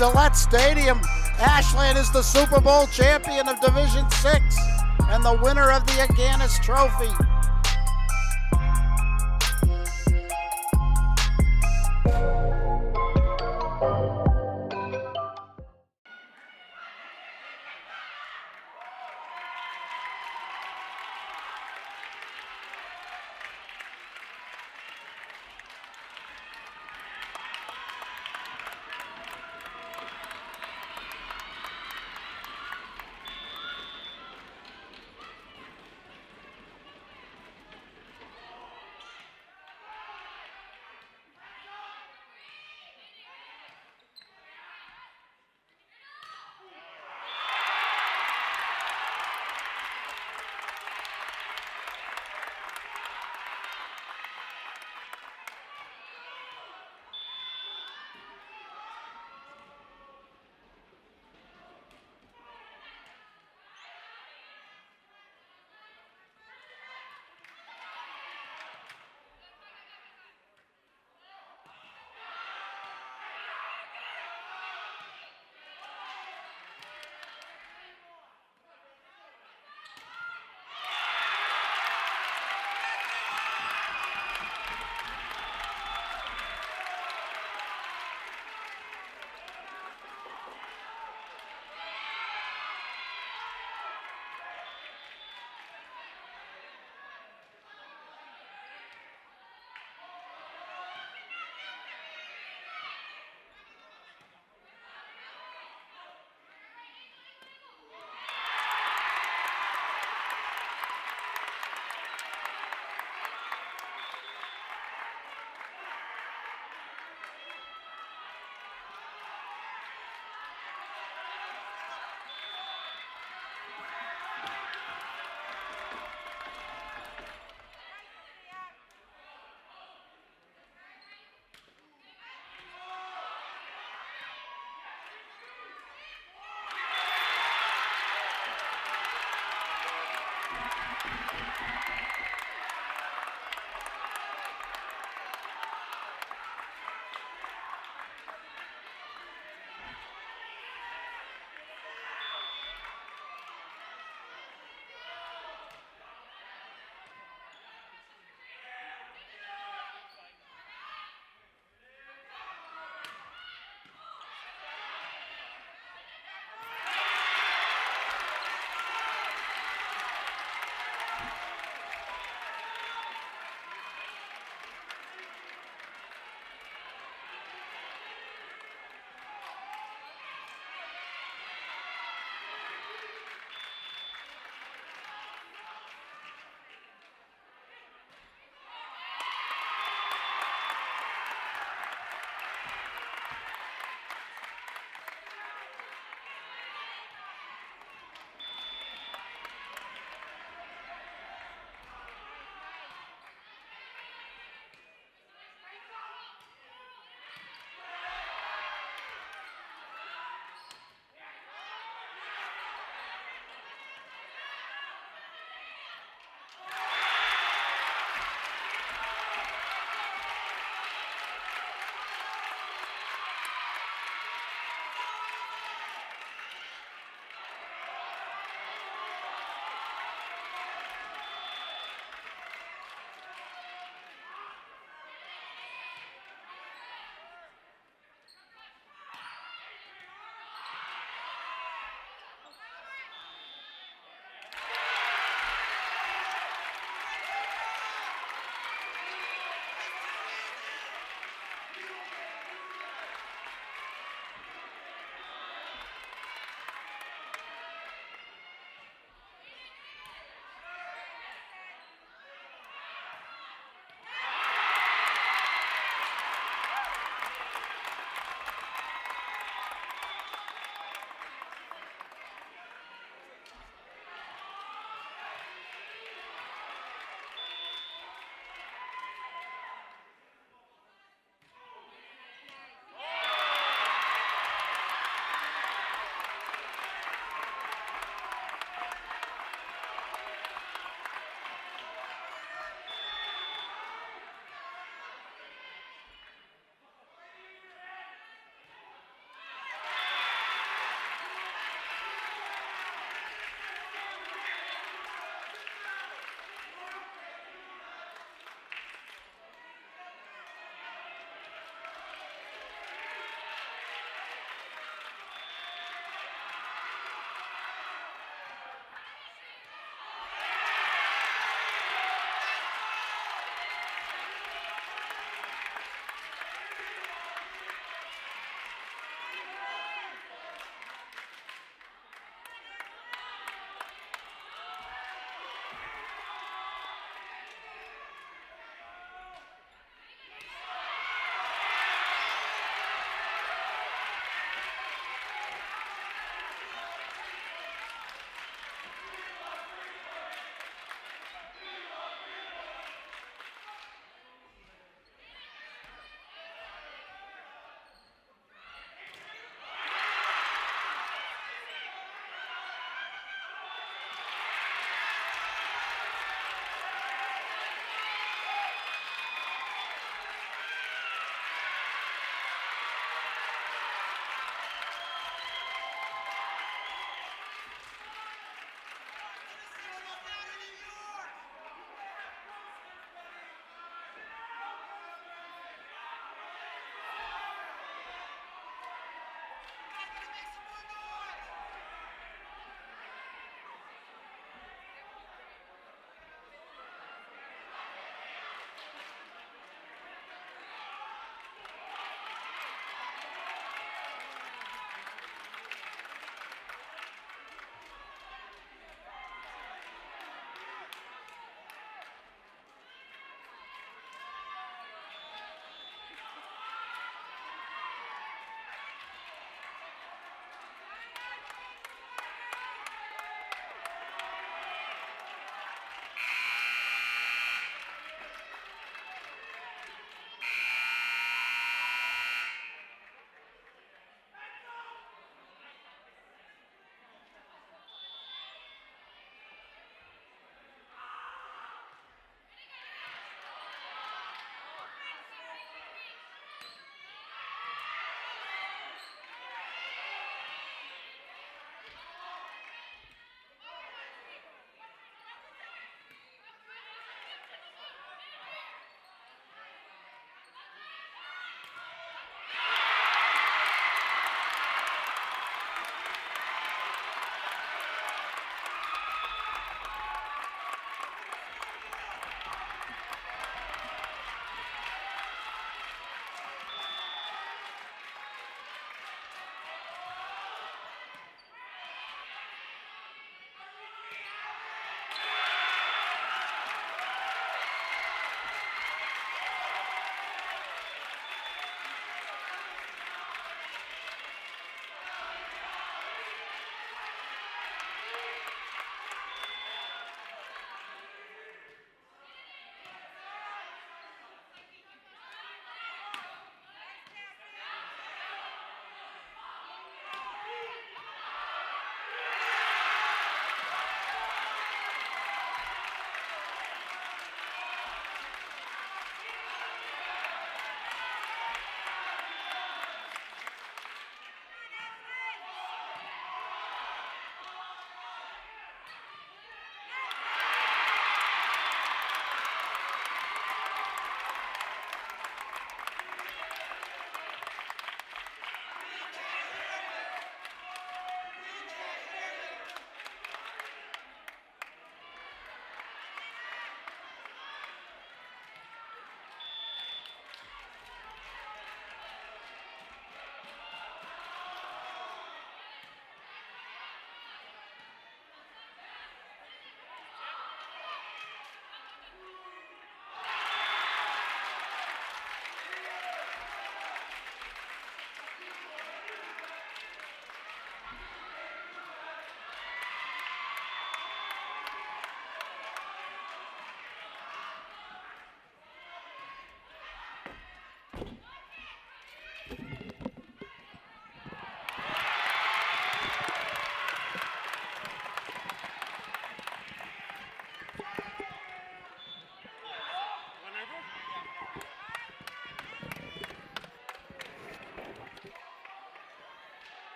Gillette Stadium. Ashland is the Super Bowl champion of Division 6 and the winner of the Aganis Trophy.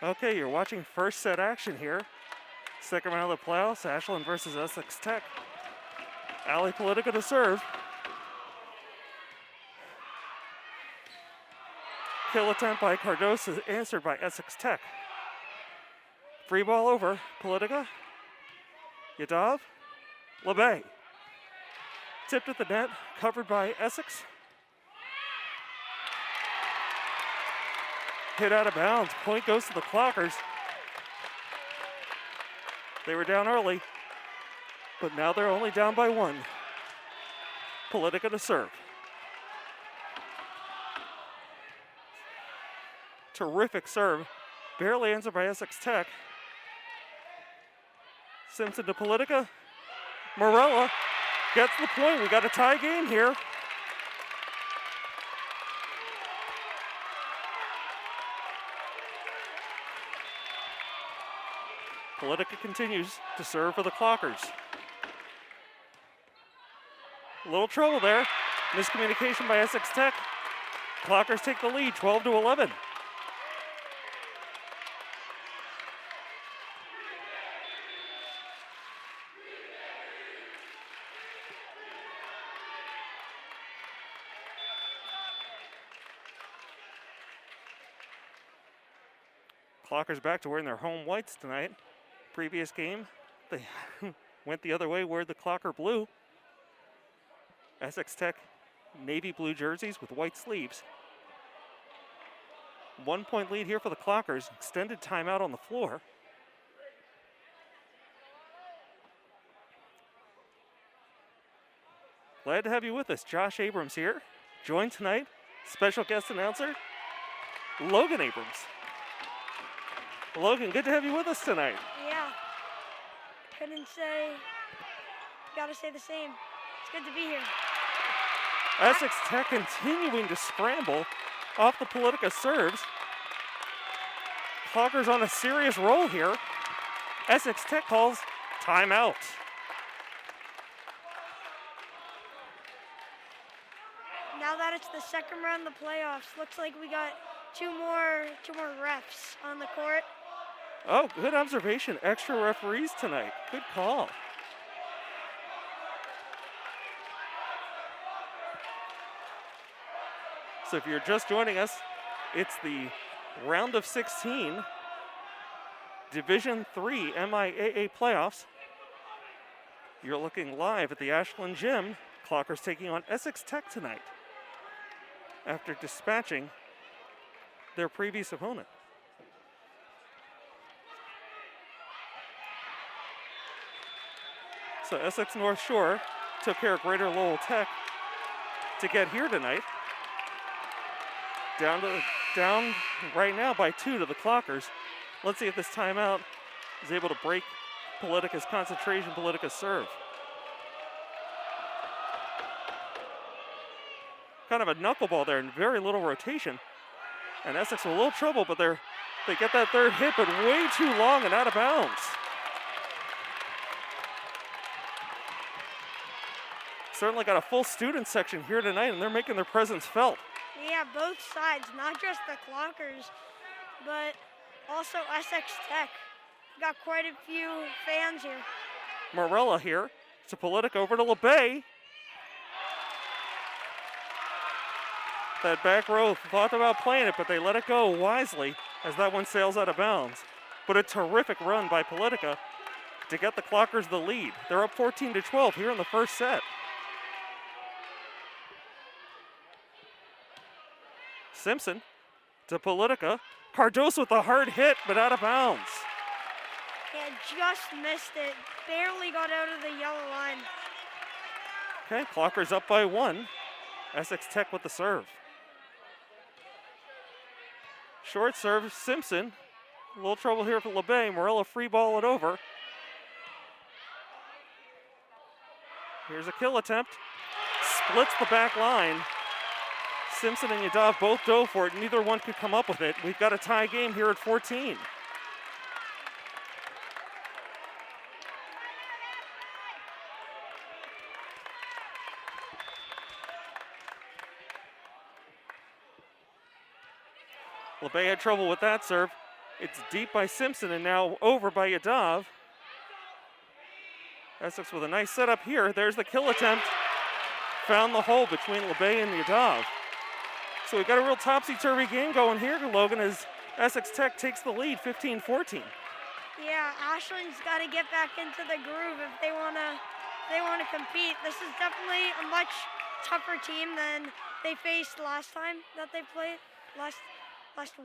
Okay, you're watching first set action here. Second round of the playoffs, Ashland versus Essex Tech. Ali Politica to serve. Kill attempt by Cardoso answered by Essex Tech. Free ball over, Politica. Yadav, LeBay. Tipped at the net, covered by Essex. Hit out of bounds, point goes to the Clockers. They were down early, but now they're only down by 1. Politica to serve. Terrific serve, barely answered by Essex Tech. Simpson to Politica. Morella gets the point. We got a tie game here. Politica continues to serve for the Clockers. A little trouble there. Miscommunication by Essex Tech. Clockers take the lead, 12-11. Clockers back to wearing their home whites tonight. Previous game, they went the other way, wore the Clocker blue. Essex Tech, navy blue jerseys with white sleeves. 1 point lead here for the Clockers. Extended timeout on the floor. Glad to have you with us. Josh Abrams here. Joined tonight, special guest announcer, Logan Abrams. Logan, good to have you with us tonight. Yeah, gotta say the same. It's good to be here. Essex Tech continuing to scramble off the Politica serves. Clockers on a serious roll here. Essex Tech calls timeout. Now that it's the second round of the playoffs, looks like we got two more refs on the court. Oh, good observation. Extra referees tonight. Good call. So if you're just joining us, it's the round of 16 Division III MIAA playoffs. You're looking live at the Ashland Gym. Clockers taking on Essex Tech tonight after dispatching their previous opponent. So Essex North Shore took care of Greater Lowell Tech to get here tonight. Down right now by 2 to the Clockers. Let's see if this timeout is able to break Politica's concentration, Politica's serve. Kind of a knuckleball there and very little rotation. And Essex with a little trouble, but they get that third hit, but way too long and out of bounds. Certainly got a full student section here tonight, and they're making their presence felt. Yeah, both sides, not just the Clockers, but also Essex Tech. Got quite a few fans here. Morella here to Politica over to LeBay. That back row thought about playing it, but they let it go wisely as that one sails out of bounds. But a terrific run by Politica to get the Clockers the lead. They're up 14-12 here in the first set. Simpson to Politica. Cardoso with a hard hit, but out of bounds. Yeah, just missed it. Barely got out of the yellow line. Okay, Clockers up by 1. Essex Tech with the serve. Short serve, Simpson. A little trouble here for LeBay. Morella free ball it over. Here's a kill attempt. Splits the back line. Simpson and Yadav both dove for it. Neither one could come up with it. We've got a tie game here at 14. LeBay had trouble with that serve. It's deep by Simpson and now over by Yadav. Essex with a nice setup here. There's the kill attempt. Found the hole between LeBay and Yadav. So we've got a real topsy-turvy game going here, Logan, as Essex Tech takes the lead 15-14. Yeah, Ashland's got to get back into the groove if they want to compete. This is definitely a much tougher team than they faced last time that they played last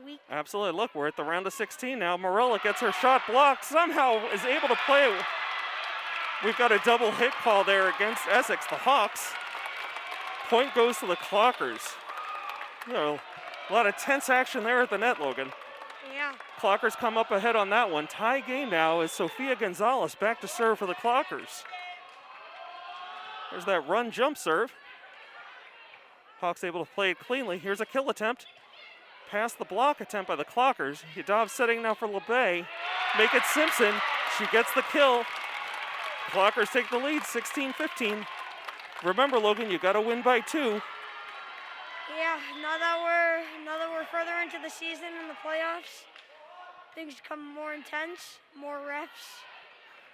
week. Absolutely. Look, we're at the round of 16 now. Morella gets her shot blocked, somehow is able to play it. We've got a double hit call there against Essex, the Hawks. Point goes to the Clockers. You know, a lot of tense action there at the net, Logan. Yeah. Clockers come up ahead on that one. Tie game now is Sofia Gonzalez back to serve for the Clockers. There's that run jump serve. Hawks able to play it cleanly. Here's a kill attempt. Past the block attempt by the Clockers. Yadav setting now for LeBay. Make it Simpson. She gets the kill. Clockers take the lead, 16-15. Remember, Logan, you got to win by 2. Yeah, now that we're further into the season and the playoffs, things become more intense, more reps,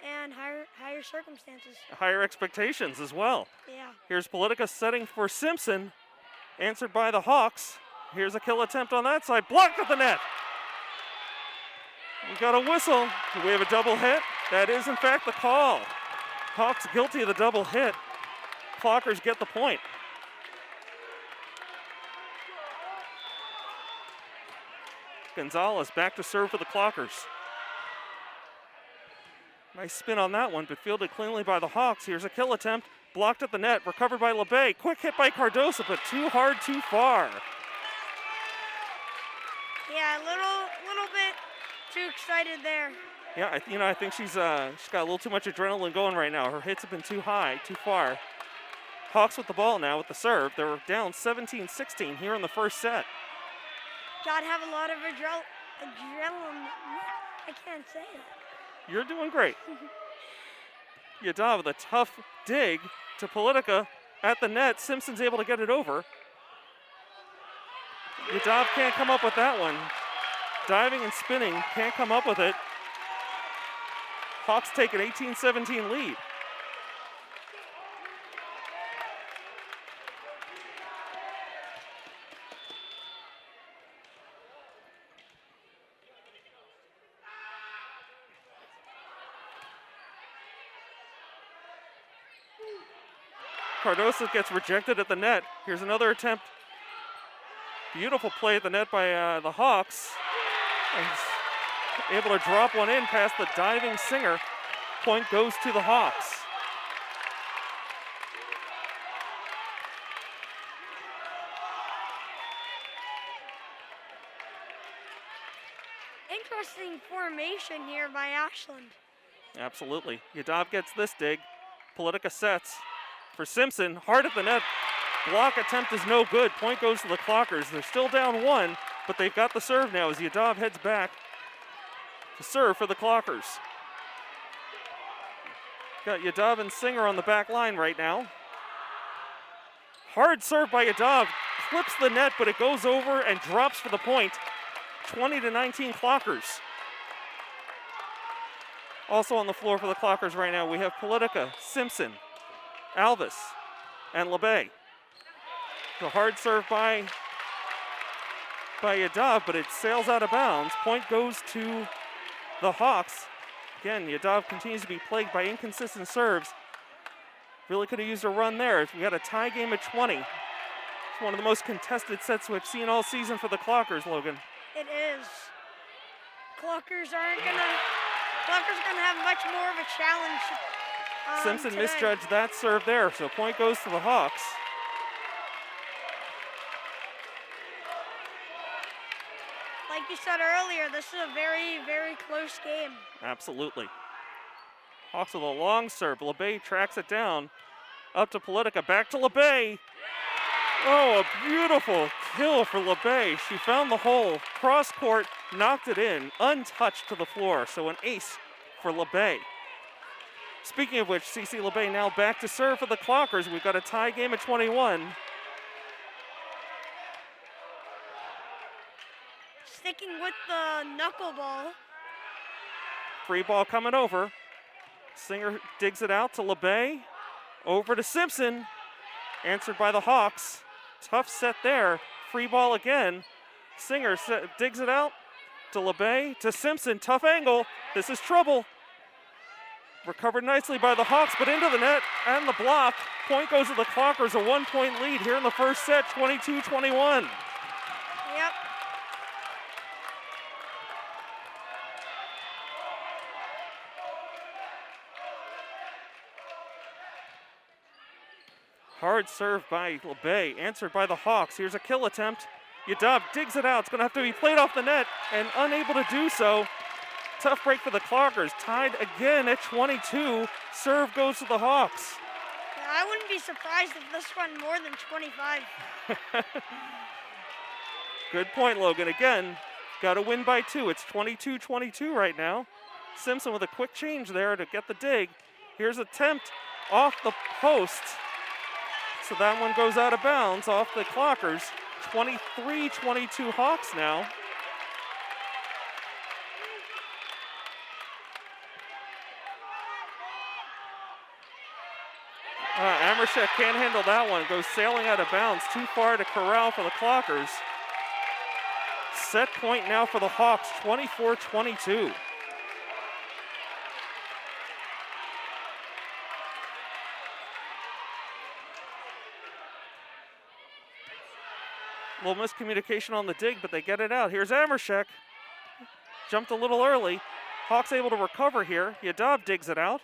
and higher circumstances. Higher expectations as well. Yeah. Here's Politica setting for Simpson, answered by the Hawks. Here's a kill attempt on that side, blocked at the net. We got a whistle. Do we have a double hit? That is, in fact, the call. Hawks guilty of the double hit. Clockers get the point. Gonzalez back to serve for the Clockers. Nice spin on that one, but fielded cleanly by the Hawks. Here's a kill attempt, blocked at the net, recovered by LeBay. Quick hit by Cardoso, but too hard, too far. Yeah, a little bit too excited there. Yeah, I think she's got a little too much adrenaline going right now. Her hits have been too high, too far. Hawks with the ball now with the serve. They're down 17-16 here in the first set. Gotta have a lot of adrenaline. I can't say it. You're doing great. Yadav with a tough dig to Politica at the net. Simpson's able to get it over. Yadav can't come up with that one. Diving and spinning, can't come up with it. Hawks take an 18-17 lead. Cardoso gets rejected at the net. Here's another attempt. Beautiful play at the net by the Hawks. And able to drop one in past the diving Singer. Point goes to the Hawks. Interesting formation here by Ashland. Absolutely. Yadav gets this dig. Politica sets for Simpson. Hard at the net. Block attempt is no good. Point goes to the Clockers. They're still down 1, but they've got the serve now as Yadav heads back to serve for the Clockers. Got Yadav and Singer on the back line right now. Hard serve by Yadav. Clips the net, but it goes over and drops for the point. 20-19 Clockers. Also on the floor for the Clockers right now, we have Politica, Simpson, Alvis, and LeBay. The hard serve by Yadav, but it sails out of bounds. Point goes to the Hawks. Again, Yadav continues to be plagued by inconsistent serves. Really could have used a run there. We got a tie game at 20. It's one of the most contested sets we've seen all season for the Clockers, Logan. It is. Clockers gonna have much more of a challenge. Simpson today. misjudged that serve there, so point goes to the Hawks. Like you said earlier, this is a very, very close game. Absolutely. Hawks with a long serve. LeBay tracks it down. Up to Politica. Back to LeBay. Oh, a beautiful kill for LeBay. She found the hole. Cross court, knocked it in. Untouched to the floor. So an ace for LeBay. Speaking of which, CC LeBay now back to serve for the Clockers. We've got a tie game at 21. sticking with the knuckleball. Free ball coming over. Singer digs it out to LeBay. Over to Simpson. Answered by the Hawks. Tough set there. Free ball again. Singer digs it out to LeBay, to Simpson. Tough angle. This is trouble. Recovered nicely by the Hawks, but into the net and the block. Point goes to the Clockers, a 1-point lead here in the first set, 22-21. Yep. Hard serve by LeBay, answered by the Hawks. Here's a kill attempt. Yadav digs it out. It's going to have to be played off the net, and unable to do so. Tough break for the Clockers. Tied again at 22. Serve goes to the Hawks. Yeah, I wouldn't be surprised if this went more than 25. Good point, Logan. Again, got to win by 2. It's 22-22 right now. Simpson with a quick change there to get the dig. Here's attempt off the post. So that one goes out of bounds off the Clockers. 23-22 Hawks now. Amershek can't handle that one. Goes sailing out of bounds. Too far to corral for the Clockers. Set point now for the Hawks, 24-22. A little miscommunication on the dig, but they get it out. Here's Amershek. Jumped a little early. Hawks able to recover here. Yadav digs it out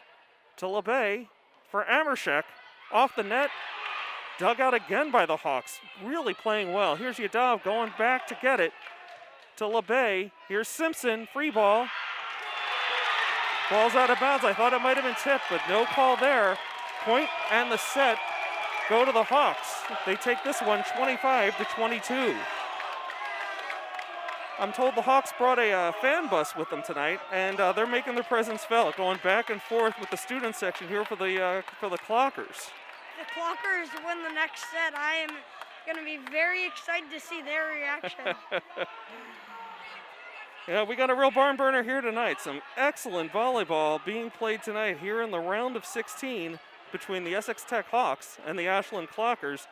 to LeBay for Amershek. Off the net. Dug out again by the Hawks. Really playing well. Here's Yadav going back to get it to LeBay. Here's Simpson. Free ball. Ball's out of bounds. I thought it might have been tipped, but no call there. Point and the set go to the Hawks. They take this one 25-22. I'm told the Hawks brought a fan bus with them tonight, and they're making their presence felt, going back and forth with the student section here for the Clockers. The Clockers win the next set. I am going to be very excited to see their reaction. Yeah, we got a real barn burner here tonight. Some excellent volleyball being played tonight here in the round of 16 between the Essex Tech Hawks and the Ashland Clockers.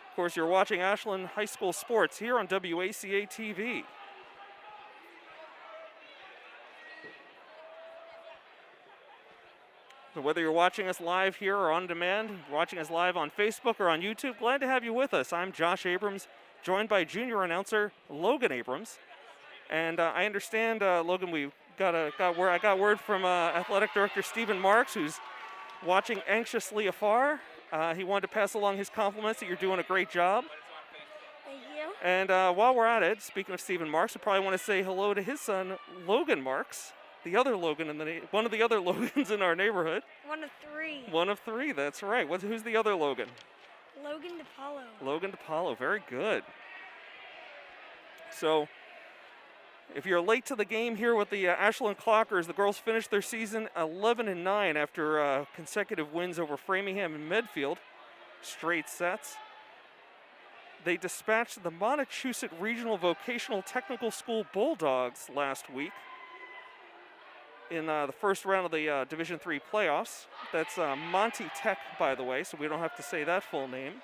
Of course, you're watching Ashland High School Sports here on WACA-TV. So whether you're watching us live here or on demand, watching us live on Facebook or on YouTube, glad to have you with us. I'm Josh Abrams, joined by junior announcer Logan Abrams. And I understand, Logan, I got word from athletic director Stephen Marks, who's watching anxiously afar. He wanted to pass along his compliments that you're doing a great job. Thank you. And while we're at it, speaking of Stephen Marks, I probably want to say hello to his son, Logan Marks, the other Logan one of the other Logans in our neighborhood. One of three. One of three, that's right. Who's the other Logan? Logan DePaulo. Logan DePaulo, very good. So, if you're late to the game here with the Ashland Clockers, the girls finished their season 11-9 after consecutive wins over Framingham and Medfield, straight sets. They dispatched the Montechusett Regional Vocational Technical School Bulldogs last week in the first round of the Division III playoffs. That's Monty Tech, by the way, so we don't have to say that full name.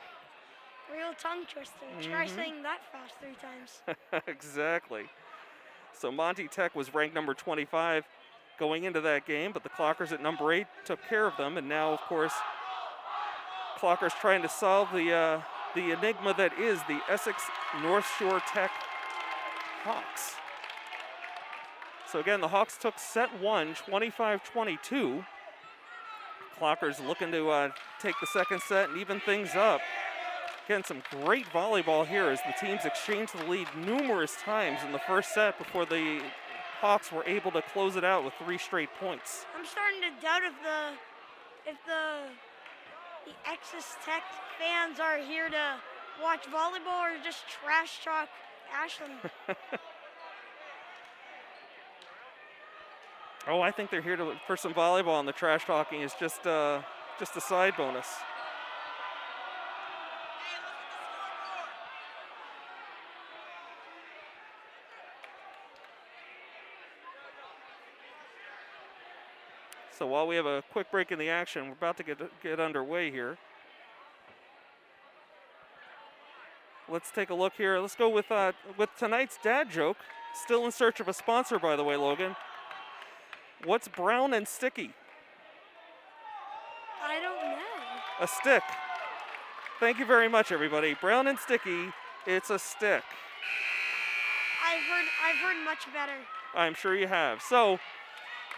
Real tongue twister. Try saying that fast 3 times. Exactly. So Monty Tech was ranked number 25 going into that game, but the Clockers at number 8 took care of them, and now, of course, Clockers trying to solve the enigma that is the Essex North Shore Tech Hawks. So again, the Hawks took set 1, 25-22. Clockers looking to take the second set and even things up. Again, some great volleyball here as the teams exchanged the lead numerous times in the first set before the Hawks were able to close it out with 3 straight points. I'm starting to doubt if the Essex Tech fans are here to watch volleyball or just trash talk Ashland. Oh, I think they're here for some volleyball, and the trash talking is just a side bonus. So while we have a quick break in the action, we're about to get underway here. Let's take a look here. Let's go with tonight's dad joke. Still in search of a sponsor, by the way, Logan. What's brown and sticky? I don't know. A stick. Thank you very much, everybody. Brown and sticky, it's a stick. I've heard much better. I'm sure you have. So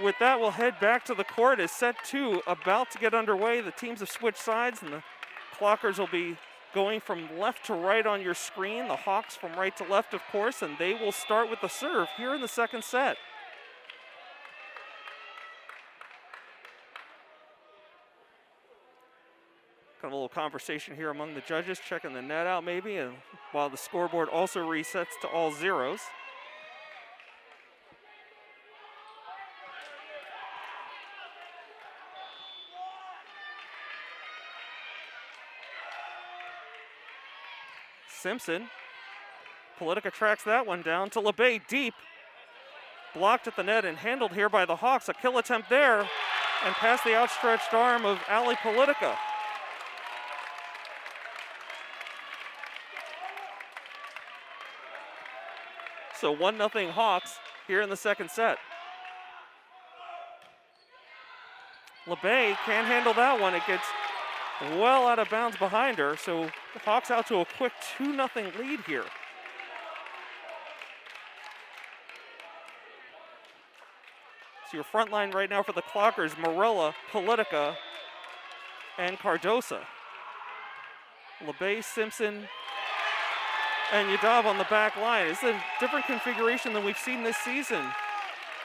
with that, we'll head back to the court as set 2 about to get underway. The teams have switched sides, and the clockers will be going from left to right on your screen. The Hawks from right to left, of course, and they will start with the serve here in the second set. Kind of a little conversation here among the judges, checking the net out maybe, and while the scoreboard also resets to all zeros. Simpson. Politica tracks that one down to LeBay deep. Blocked at the net and handled here by the Hawks. A kill attempt there and past the outstretched arm of Ali Politica. So 1-0 Hawks here in the second set. LeBay can't handle that one. It gets well out of bounds behind her, so the Hawks out to a quick 2-0 lead here. So your front line right now for the Clockers, Morella, Politica, and Cardosa. LeBay, Simpson, and Yadav on the back line. It's a different configuration than we've seen this season.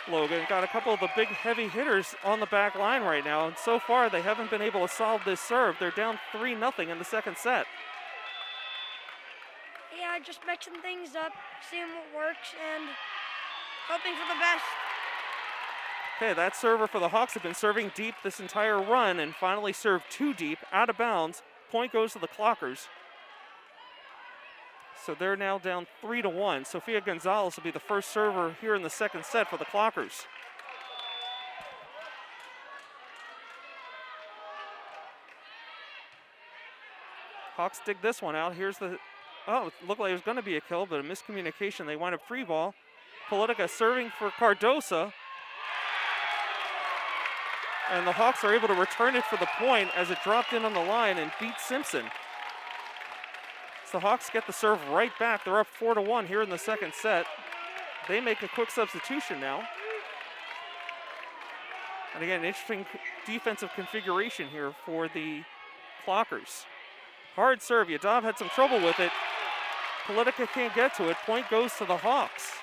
Logan got a couple of the big heavy hitters on the back line right now, and so far they haven't been able to solve this serve. They're down 3-0 in the second set. Yeah, just mixing things up, seeing what works, and hoping for the best. Okay, that server for the Hawks have been serving deep this entire run and finally served too deep, out of bounds. Point goes to the Clockers. So they're now down 3-1. Sofia Gonzalez will be the first server here in the second set for the Clockers. Hawks dig this one out. Here's the, oh, it looked like it was going to be a kill, but a miscommunication. They wind up free ball. Politica serving for Cardosa. And the Hawks are able to return it for the point as it dropped in on the line and beat Simpson. So the Hawks get the serve right back. They're up 4-1 here in the second set. They make a quick substitution now. And again, interesting defensive configuration here for the Clockers. Hard serve. Yadav had some trouble with it. Politica can't get to it. Point goes to the Hawks.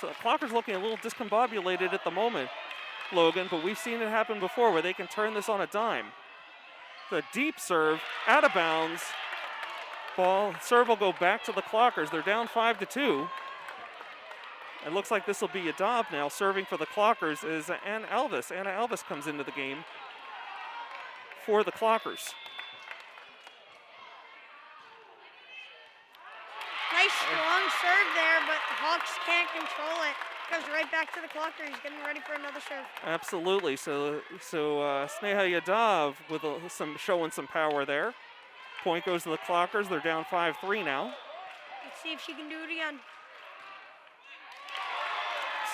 So the Clockers looking a little discombobulated at the moment, Logan, but we've seen it happen before where they can turn this on a dime. The deep serve, out of bounds. Serve will go back to the Clockers. They're down 5-2. It looks like this will be Yadav now serving for the Clockers as Anna Alvis comes into the game for the Clockers. Nice strong serve there, but Hawks can't control it. Goes right back to the Clocker. He's getting ready for another serve. Absolutely. So Sneha Yadav with showing some power there. Point goes to the Clockers. They're down 5-3 now. Let's see if she can do it again.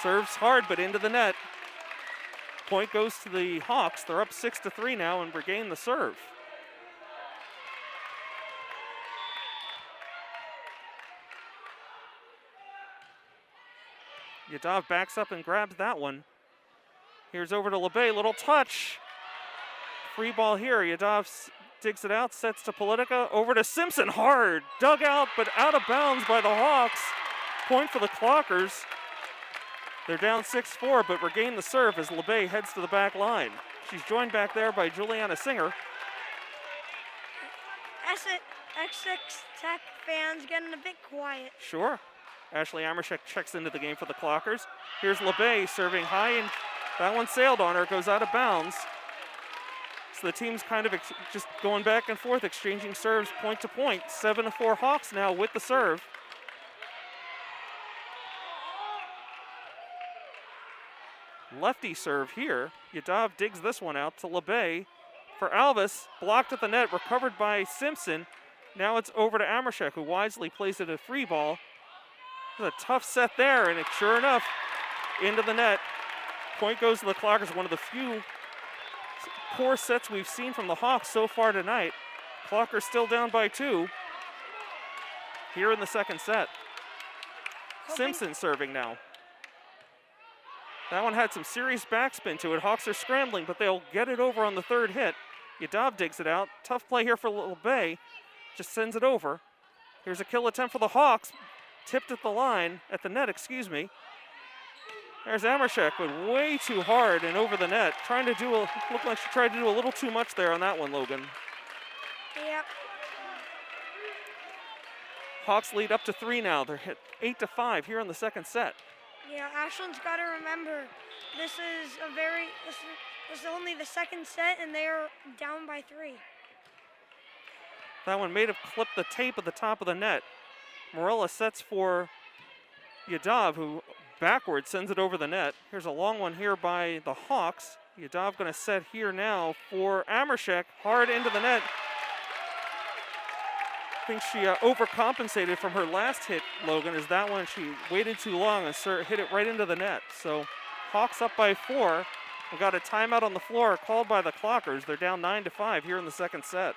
Serves hard, but into the net. Point goes to the Hawks. They're up 6-3 now and regain the serve. Yadav backs up and grabs that one. Here's over to LeBay, little touch. Free ball here, Yadav digs it out, sets to Politica, over to Simpson, hard. Dug out, but out of bounds by the Hawks. Point for the Clockers. They're down 6-4, but regain the serve as LeBay heads to the back line. She's joined back there by Juliana Singer. Essex Tech fans getting a bit quiet. Sure. Ashley Amershek checks into the game for the Clockers. Here's LeBay serving high, and that one sailed on her, goes out of bounds. So the team's kind of just going back and forth, exchanging serves point to point. 7-4 Hawks now with the serve. lefty serve here. Yadav digs this one out to LeBay. For Alvis, blocked at the net, recovered by Simpson. Now it's over to Amershek, who wisely plays it a free ball. It's a tough set there, and sure enough, into the net. Point goes to the Clockers, one of the few poor sets we've seen from the Hawks so far tonight. Clockers still down by 2 here in the second set. Simpson serving now. That one had some serious backspin to it. Hawks are scrambling, but they'll get it over on the third hit. Yadav digs it out. Tough play here for LeBay. Just sends it over. Here's a kill attempt for the Hawks. Tipped at the line, at the net, excuse me. There's Amershek, but way too hard and over the net. Looked like she tried to do a little too much there on that one, Logan. Yep. Hawks lead up to 3 now. They're hit 8-5 here in the second set. Yeah, Ashland's got to remember, this is only the second set, and they're down by 3. That one may have clipped the tape at the top of the net. Morella sets for Yadav, who backwards sends it over the net. Here's a long one here by the Hawks. Yadav going to set here now for Amershek, hard into the net. I think she overcompensated from her last hit, Logan, as that one she waited too long and hit it right into the net. So Hawks up by 4. We got a timeout on the floor called by the Clockers. They're down 9-5 here in the second set.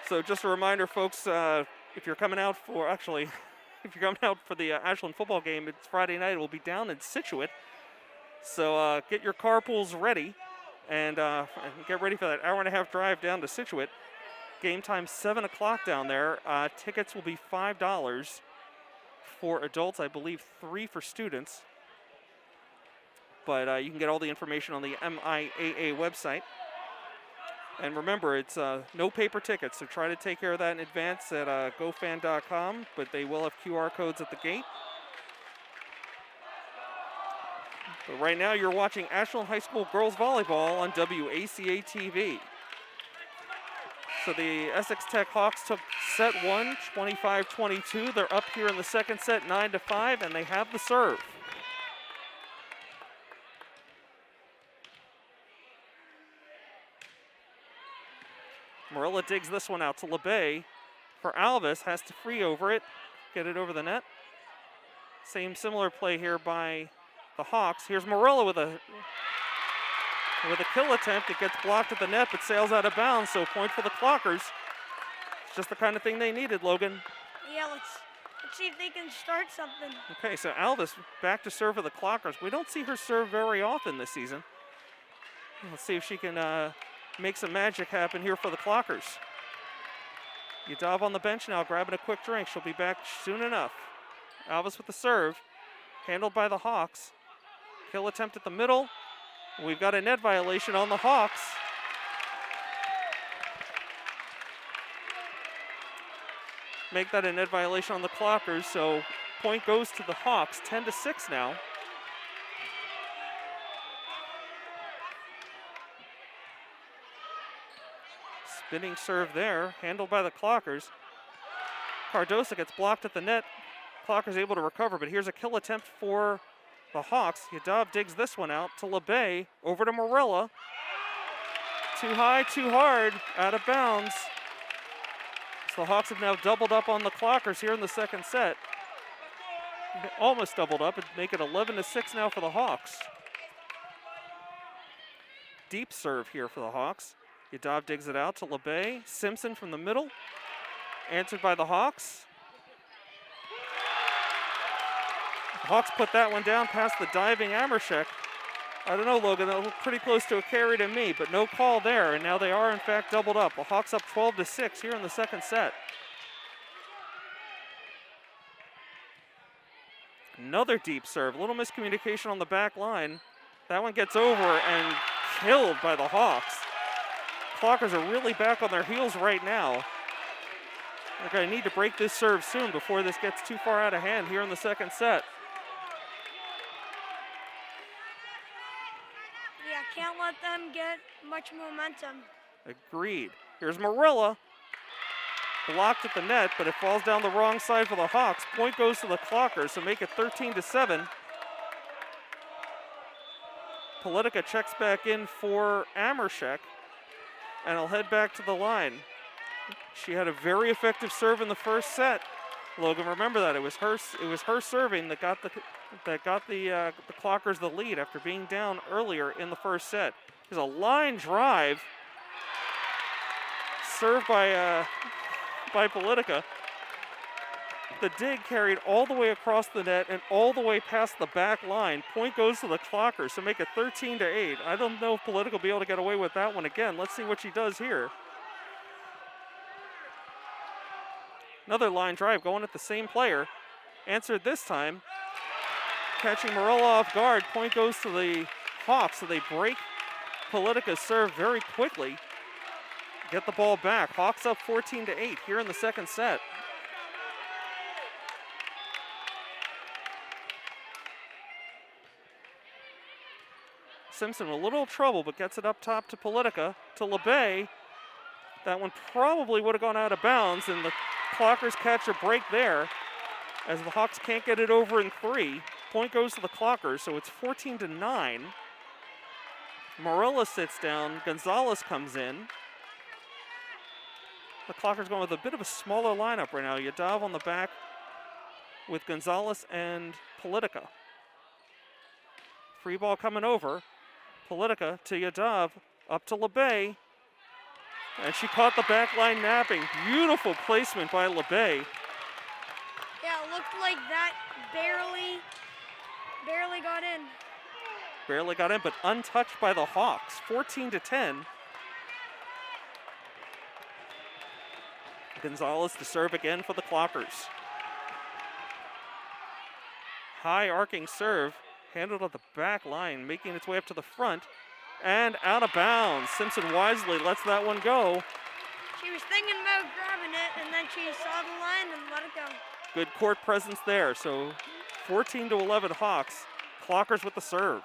So just a reminder, folks, if you're coming out for, the Ashland football game, it's Friday night. It will be down in Scituate. So get your carpools ready and get ready for that hour-and-a-half drive down to Scituate. Game time 7 o'clock down there. Tickets will be $5 for adults, I believe 3 for students. But you can get all the information on the MIAA website. And remember, it's no paper tickets, so try to take care of that in advance at gofan.com, but they will have QR codes at the gate. But right now, you're watching Ashland High School girls volleyball on WACA-TV. So the Essex Tech Hawks took set 1, 25-22. They're up here in the second set, 9-5, and they have the serve. Morella digs this one out to LeBay. For Alvis, has to free over it, get it over the net. Similar play here by the Hawks. Here's Morella with a kill attempt. It gets blocked at the net, but sails out of bounds, so point for the Clockers. It's just the kind of thing they needed, Logan. Yeah, let's see if they can start something. Okay, so Alvis back to serve for the Clockers. We don't see her serve very often this season. Let's see if she can make some magic happen here for the Clockers. Yadav on the bench now, grabbing a quick drink. She'll be back soon enough. Alvis with the serve, handled by the Hawks. Kill attempt at the middle. We've got a net violation on the Hawks. Make that a net violation on the Clockers, so point goes to the Hawks, 10-6 now. Spinning serve there, handled by the Clockers. Cardosa gets blocked at the net. Clockers able to recover, but here's a kill attempt for the Hawks. Yadav digs this one out to LeBay, over to Morella. Too high, too hard, out of bounds. So the Hawks have now doubled up on the Clockers here in the second set. Almost doubled up and make it 11-6 now for the Hawks. Deep serve here for the Hawks. Yadav digs it out to LeBay. Simpson from the middle. Answered by the Hawks. The Hawks put that one down past the diving Amershek. I don't know, Logan, that looked pretty close to a carry to me, but no call there, and now they are in fact doubled up. The Hawks up 12-6 here in the second set. Another deep serve, a little miscommunication on the back line. That one gets over and killed by the Hawks. Clockers are really back on their heels right now. They're going to need to break this serve soon before this gets too far out of hand here in the second set. Yeah, can't let them get much momentum. Agreed. Here's Marilla. Blocked at the net, but it falls down the wrong side for the Hawks. Point goes to the Clockers, so make it 13-7. Politica checks back in for Amershek, and will head back to the line. She had a very effective serve in the first set. Logan, remember that it was her serving that got the Clockers the lead after being down earlier in the first set. There's a line drive served by Politica. The dig carried all the way across the net and all the way past the back line. Point goes to the Clockers, so make it 13-8. I don't know if Politica will be able to get away with that one again. Let's see what she does here. Another line drive going at the same player. Answered this time. Catching Marilla off guard. Point goes to the Hawks, so they break Politica's serve very quickly. Get the ball back. Hawks up 14-8 here in the second set. Simpson with a little trouble, but gets it up top to Politica, to LeBay. That one probably would have gone out of bounds, and the Clockers catch a break there as the Hawks can't get it over in 3. Point goes to the Clockers, so it's 14-9. Marilla sits down. Gonzalez comes in. The Clockers going with a bit of a smaller lineup right now. Yadav on the back with Gonzalez and Politica. Free ball coming over. Politica to Yadav, up to LeBay. And she caught the back line napping. Beautiful placement by LeBay. Yeah, it looked like that barely got in. Barely got in, but untouched by the Hawks. 14-10. Gonzalez to serve again for the Clockers. High arcing serve, handled at the back line, making its way up to the front. And out of bounds. Simpson wisely lets that one go. She was thinking about grabbing it, and then she saw the line and let it go. Good court presence there. So 14-11 Hawks. Clockers with the serve.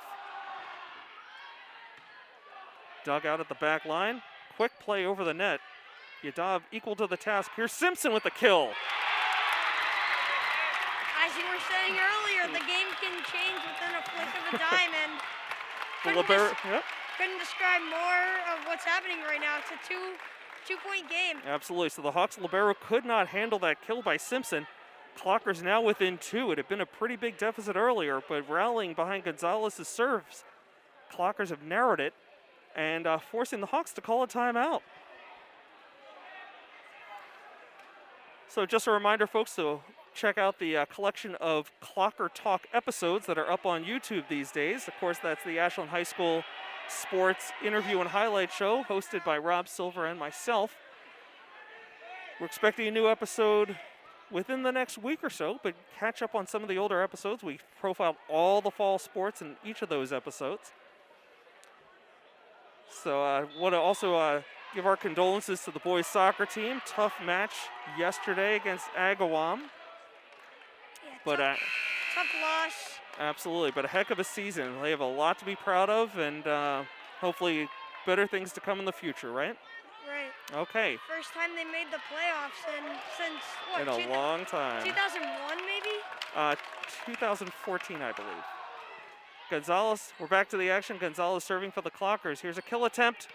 Dug out at the back line. Quick play over the net. Yadav equal to the task. Here's Simpson with the kill. As you were saying earlier, the game can change within a flick of a dime, and couldn't describe more of what's happening right now. It's a two-point game. Absolutely. So the Hawks libero could not handle that kill by Simpson. Clockers now within 2. It had been a pretty big deficit earlier, but rallying behind Gonzalez's serves, Clockers have narrowed it and forcing the Hawks to call a timeout. So just a reminder, folks, to check out the collection of Clocker Talk episodes that are up on YouTube these days. Of course, that's the Ashland High School Sports Interview and Highlight Show, hosted by Rob Silver and myself. We're expecting a new episode within the next week or so, but catch up on some of the older episodes. We profiled all the fall sports in each of those episodes. So I want to also give our condolences to the boys soccer team. Tough match yesterday against Agawam. Yeah, But tough loss. Absolutely, but a heck of a season. They have a lot to be proud of, and hopefully better things to come in the future, right? Right. Okay. First time they made the playoffs since what? In a long time. 2001 maybe? 2014, I believe. Gonzalez, we're back to the action. Gonzalez serving for the Clockers. Here's a kill attempt.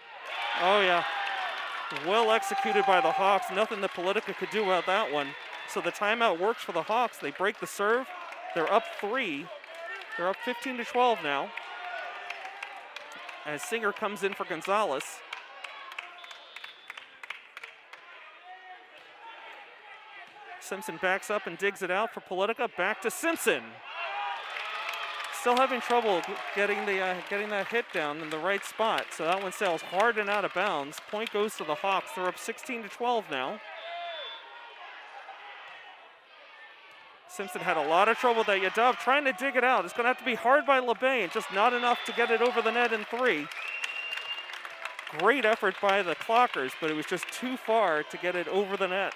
Oh, yeah. Well executed by the Hawks. Nothing that Politica could do about that one. So the timeout works for the Hawks. They break the serve. They're up 3. They're up 15-12 now. As Singer comes in for Gonzalez. Simpson backs up and digs it out for Politica. Back to Simpson. Still having trouble getting that hit down in the right spot. So that one sails hard and out of bounds. Point goes to the Hawks. They're up 16-12 now. Simpson had a lot of trouble with that. Yadav trying to dig it out. It's going to have to be hard by LeBay, and just not enough to get it over the net in 3. Great effort by the Clockers, but it was just too far to get it over the net.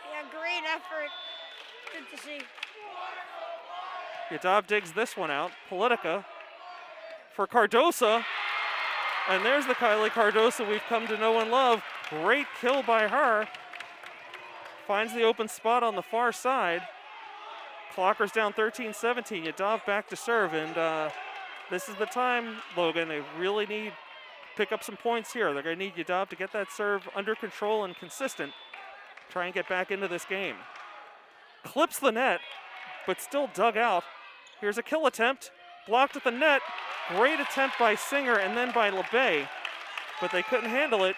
Yeah, great effort. Good to see. Yadav digs this one out. Politica for Cardosa. And there's the Kylie Cardoso we've come to know and love. Great kill by her. Finds the open spot on the far side. Clockers down 13-17. Yadav back to serve, and this is the time, Logan. They really need to pick up some points here. They're going to need Yadav to get that serve under control and consistent. Try and get back into this game. Clips the net, but still dug out. Here's a kill attempt. Blocked at the net. Great attempt by Singer and then by LeBay, but they couldn't handle it.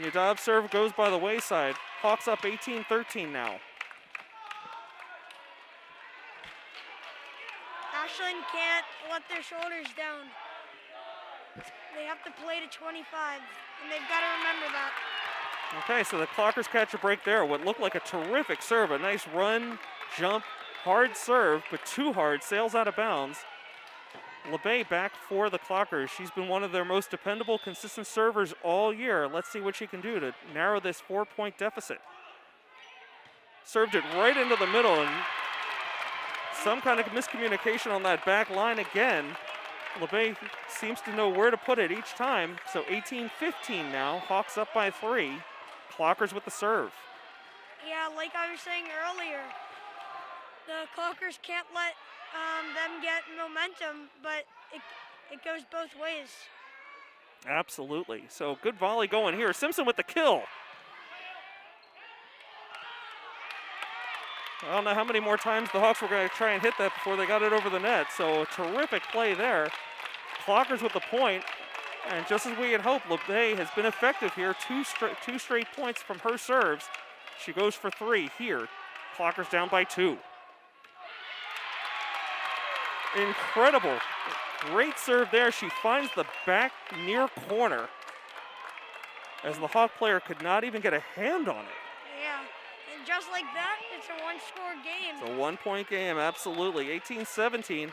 Yadav's serve goes by the wayside. Hawks up 18-13 now. Ashland can't let their shoulders down. They have to play to 25, and they've got to remember that. Okay, so the Clockers catch a break there. What looked like a terrific serve, a nice run, jump, hard serve, but too hard, sails out of bounds. LeBay back for the Clockers. She's been one of their most dependable, consistent servers all year. Let's see what she can do to narrow this 4-point deficit. Served it right into the middle, and some kind of miscommunication on that back line again. LeBay seems to know where to put it each time. So 18-15 now. Hawks up by 3. Clockers with the serve. Yeah, like I was saying earlier, the Clockers can't let them get momentum, but it goes both ways. Absolutely. So good volley going here. Simpson with the kill. I don't know how many more times the Hawks were going to try and hit that before they got it over the net. So a terrific play there. Clockers with the point. And just as we had hoped, LeBay has been effective here. Two straight points from her serves. She goes for 3 here. Clockers down by 2. Incredible. Great serve there. She finds the back near corner as the Hawk player could not even get a hand on it. Yeah, and just like that, it's a one-score game. It's a 1-point game, absolutely. 18-17.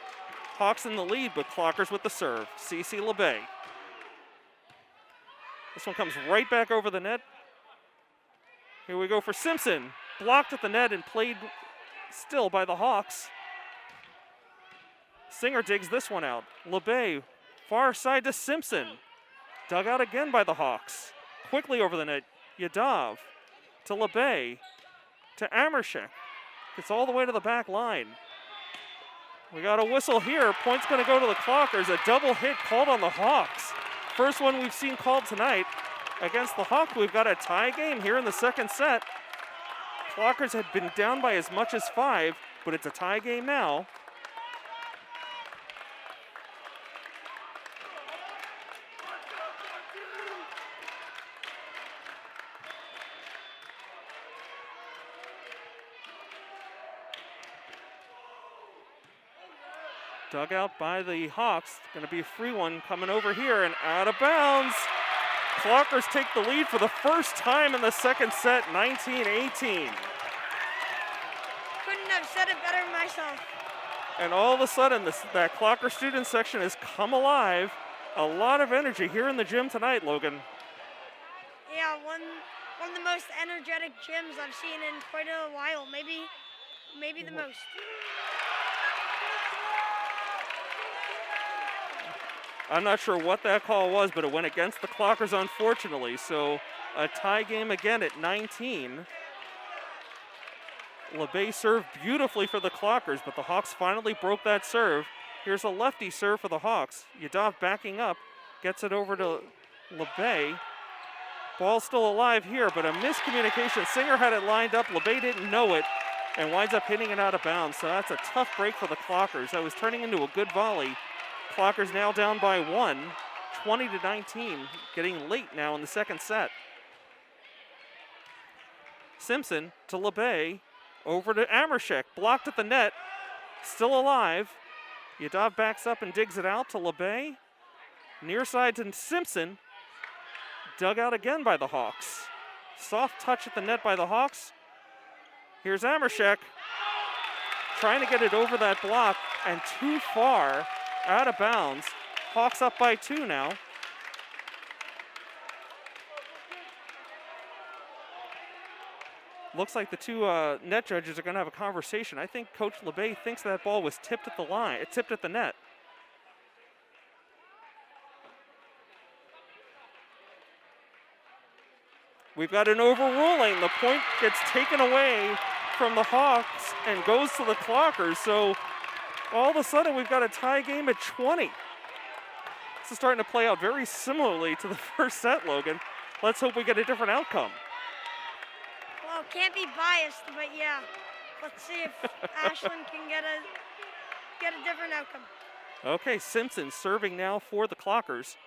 Hawks in the lead, but Clockers with the serve. Cece LeBay. This one comes right back over the net. Here we go for Simpson. Blocked at the net and played still by the Hawks. Singer digs this one out. LeBay, far side to Simpson. Dug out again by the Hawks. Quickly over the net. Yadav to LeBay to Amershek. Gets all the way to the back line. We got a whistle here. Point's going to go to the Clockers. A double hit called on the Hawks. First one we've seen called tonight against the Hawks. We've got a tie game here in the second set. Clockers had been down by as much as 5, but it's a tie game now. Dug out by the Hawks. Going to be a free one coming over here and out of bounds. Clockers take the lead for the first time in the second set, 19-18. Couldn't have said it better myself. And all of a sudden, that Clocker student section has come alive. A lot of energy here in the gym tonight, Logan. Yeah, one of the most energetic gyms I've seen in quite a while. Maybe the most. I'm not sure what that call was, but it went against the Clockers, unfortunately. So a tie game again at 19. LeBay served beautifully for the Clockers, but the Hawks finally broke that serve. Here's a lefty serve for the Hawks. Yadav backing up, gets it over to LeBay. Ball's still alive here, but a miscommunication. Singer had it lined up. LeBay didn't know it and winds up hitting it out of bounds. So that's a tough break for the Clockers. That was turning into a good volley. Clockers now down by 1, 20-19, getting late now in the second set. Simpson to LeBay, over to Amershek, blocked at the net, still alive. Yadav backs up and digs it out to LeBay. Near side to Simpson, dug out again by the Hawks. Soft touch at the net by the Hawks. Here's Amershek, trying to get it over that block and too far. Out of bounds. Hawks up by 2 now. Looks like the two net judges are going to have a conversation. I think Coach LeBay thinks that ball was tipped at the line. It tipped at the net. We've got an overruling. The point gets taken away from the Hawks and goes to the Clockers. So all of a sudden, we've got a tie game at 20. This is starting to play out very similarly to the first set, Logan. Let's hope we get a different outcome. Well, can't be biased, but yeah. Let's see if Ashland can get a different outcome. Okay, Simpson serving now for the Clockers.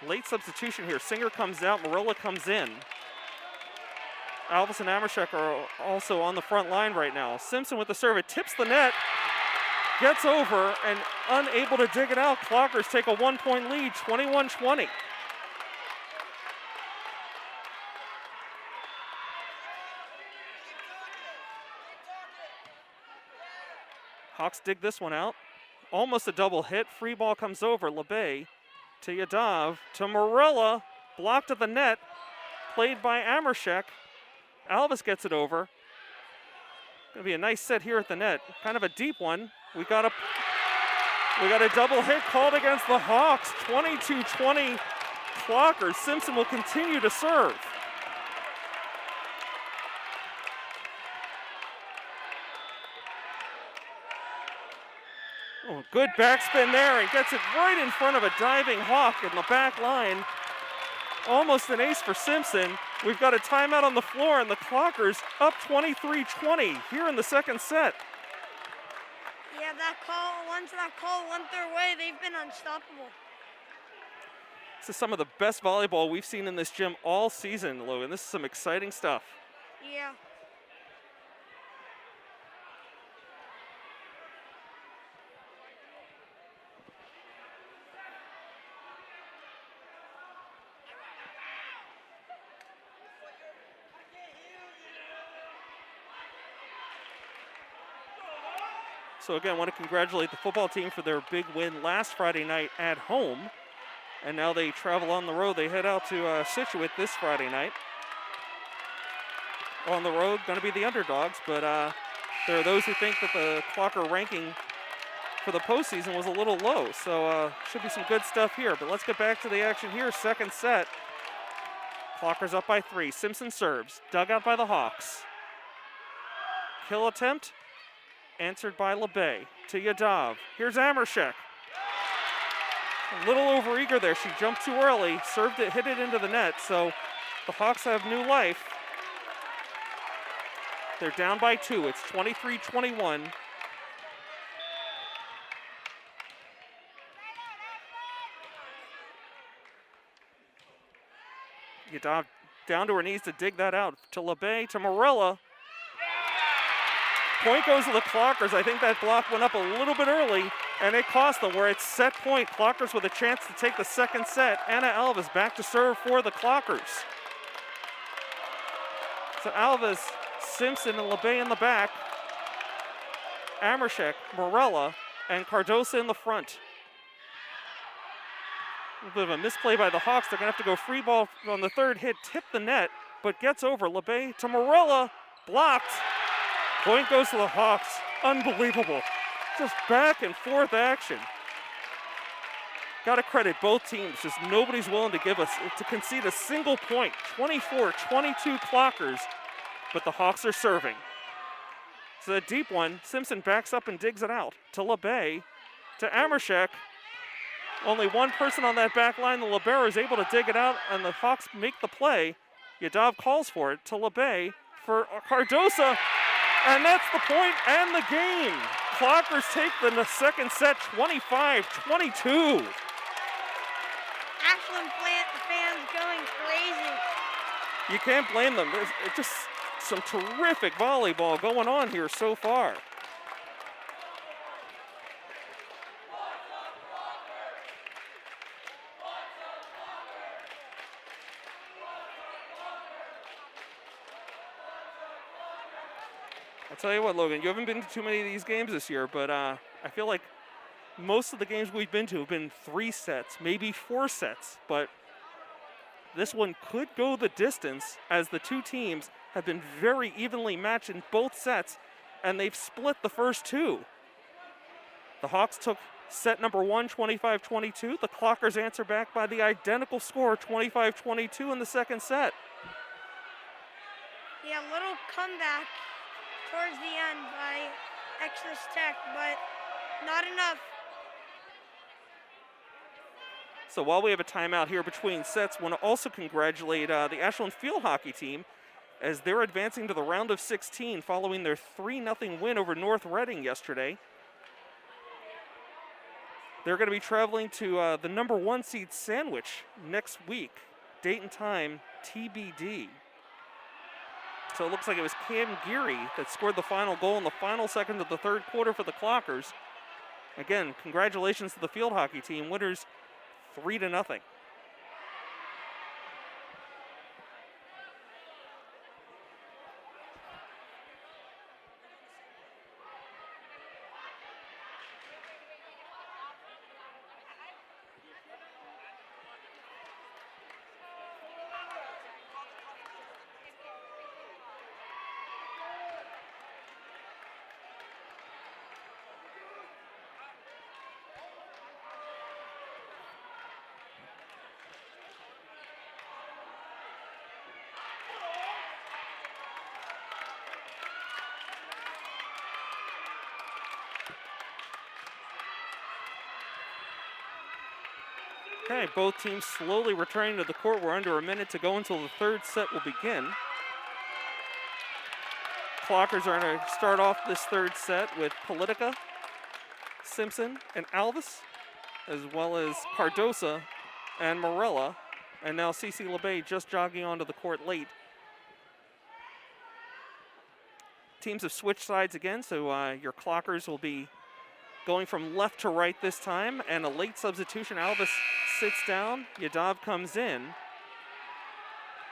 Late substitution here. Singer comes out, Marilla comes in. Alvis and Amershek are also on the front line right now. Simpson with the serve, it tips the net, gets over, and unable to dig it out. Clockers take a 1-point lead, 21-20. Hawks dig this one out. Almost a double hit. Free ball comes over. LeBay to Yadav, to Marilla, blocked at the net, played by Amershek. Alvis gets it over. Gonna be a nice set here at the net. Kind of a deep one. We got a double hit called against the Hawks. 22-20 Clockers. Simpson will continue to serve. Oh, good backspin there, and gets it right in front of a diving Hawk in the back line. Almost an ace for Simpson. We've got a timeout on the floor, and the Clockers up 23-20 here in the second set. Yeah, once that call went their way, they've been unstoppable. This is some of the best volleyball we've seen in this gym all season, Logan. This is some exciting stuff. Yeah. So again, I want to congratulate the football team for their big win last Friday night at home. And now they travel on the road. They head out to Scituate this Friday night. On the road, going to be the underdogs, but there are those who think that the Clocker ranking for the postseason was a little low. So should be some good stuff here. But let's get back to the action here. Second set. Clockers up by 3. Simpson serves. Dug out by the Hawks. Kill attempt. Answered by LeBay to Yadav. Here's Amershek. A little overeager there. She jumped too early, served it, hit it into the net. So the Hawks have new life. They're down by 2. It's 23-21. Yadav down to her knees to dig that out. To LeBay, to Marilla. Point goes to the Clockers. I think that block went up a little bit early, and it cost them where it's set point. Clockers with a chance to take the second set. Anna Alvis back to serve for the Clockers. So Alvis, Simpson, and LeBay in the back. Amershek, Morella, and Cardosa in the front. A little bit of a misplay by the Hawks. They're going to have to go free ball on the third hit, tip the net, but gets over. LeBay to Morella, blocked. Point goes to the Hawks. Unbelievable. Just back and forth action. Got to credit both teams. Just nobody's willing to concede a single point. 24-22 Clockers, but the Hawks are serving. So a deep one. Simpson backs up and digs it out to LeBay, to Amershek. Only one person on that back line. The libero is able to dig it out, and the Hawks make the play. Yadav calls for it to LeBay for Cardosa. And that's the point and the game. Clockers take the second set, 25-22. Ashland fans going crazy. You can't blame them. There's just some terrific volleyball going on here so far. I'll tell you what, Logan, you haven't been to too many of these games this year, but I feel like most of the games we've been to have been 3 sets, maybe 4 sets, but this one could go the distance as the two teams have been very evenly matched in both sets, and they've split the first 2. The Hawks took set number 1, 25-22. The Clockers answer back by the identical score, 25-22 in the second set. Yeah, a little comeback towards the end by Essex Tech, but not enough. So while we have a timeout here between sets, I want to also congratulate the Ashland field hockey team as they're advancing to the round of 16 following their 3-0 win over North Reading yesterday. They're going to be traveling to the number 1 seed Sandwich next week. Date and time TBD. So it looks like it was Cam Geary that scored the final goal in the final seconds of the third quarter for the Clockers. Again, congratulations to the field hockey team, winners 3-0. Okay, both teams slowly returning to the court. We're under a minute to go until the third set will begin. Clockers are going to start off this third set with Politica, Simpson, and Alvis, as well as Cardosa and Morella. And now Cece LeBay just jogging onto the court late. Teams have switched sides again, so your Clockers will be going from left to right this time, and a late substitution. Alvis sits down, Yadav comes in.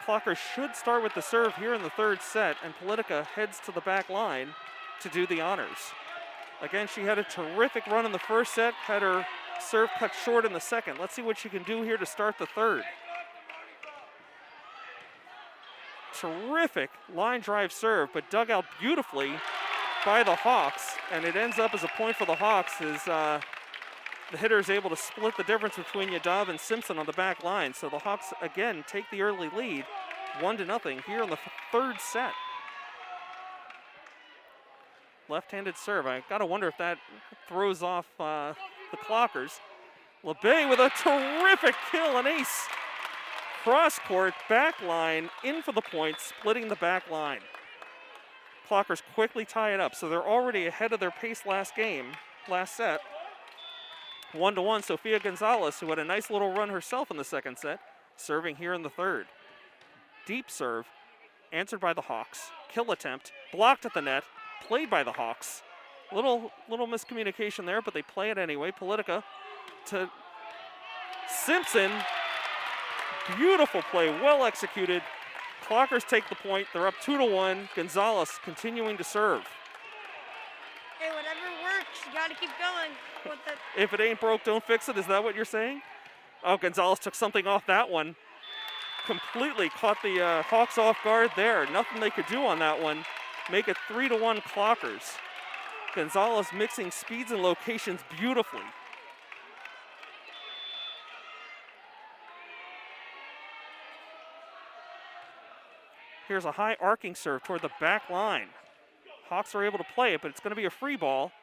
Clockers should start with the serve here in the third set, and Politica heads to the back line to do the honors. Again, she had a terrific run in the first set, had her serve cut short in the second. Let's see what she can do here to start the third. Terrific line drive serve, but dug out beautifully by the Hawks, and it ends up as a point for the Hawks as the hitter is able to split the difference between Yadav and Simpson on the back line. So the Hawks again take the early lead, 1-0 here in the third set. Left-handed serve. I gotta wonder if that throws off the Clockers. LeBay with a terrific kill, an ace. Cross-court, back line, in for the point, splitting the back line. Clockers quickly tie it up, so they're already ahead of their pace last set. 1-1, Sofia Gonzalez, who had a nice little run herself in the second set, serving here in the third. Deep serve, answered by the Hawks. Kill attempt, blocked at the net, played by the Hawks. Little miscommunication there, but they play it anyway. Politica to Simpson. Beautiful play, well executed. Clockers take the point. They're up 2-1. Gonzalez continuing to serve. Hey, whatever works, you got to keep going with it. If it ain't broke, don't fix it. Is that what you're saying? Oh, Gonzalez took something off that one. Completely caught the Hawks off guard there. Nothing they could do on that one. Make it 3-1 Clockers. Gonzalez mixing speeds and locations beautifully. Here's a high arcing serve toward the back line. Hawks are able to play it, but it's going to be a free ball.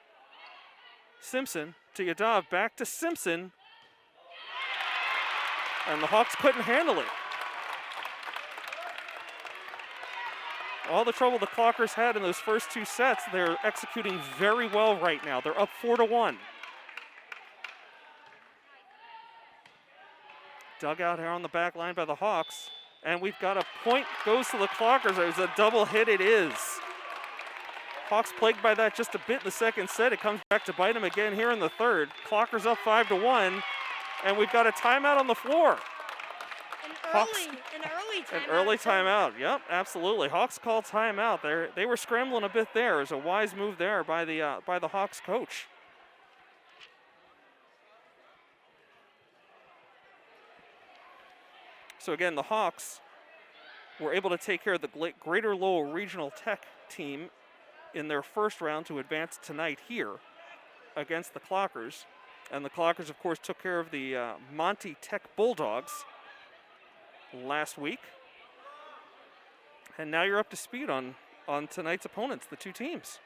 Simpson to Yadav, back to Simpson. And the Hawks couldn't handle it. All the trouble the Clockers had in those first two sets, they're executing very well right now. They're up 4-1. Dug out here on the back line by the Hawks. And we've got a point goes to the Clockers. It was a double hit, it is. Hawks plagued by that just a bit in the second set. It comes back to bite them again here in the third. Clockers up 5-1, and we've got a timeout on the floor. An early timeout. An early timeout, yep, absolutely. Hawks called timeout. They were scrambling a bit there. It was a wise move there by the Hawks coach. So again, the Hawks were able to take care of the Greater Lowell Regional Tech team in their first round to advance tonight here. against the Clockers. And the Clockers, of course, took care of the Monty Tech Bulldogs last week. And now you're up to speed on tonight's opponents, the two teams.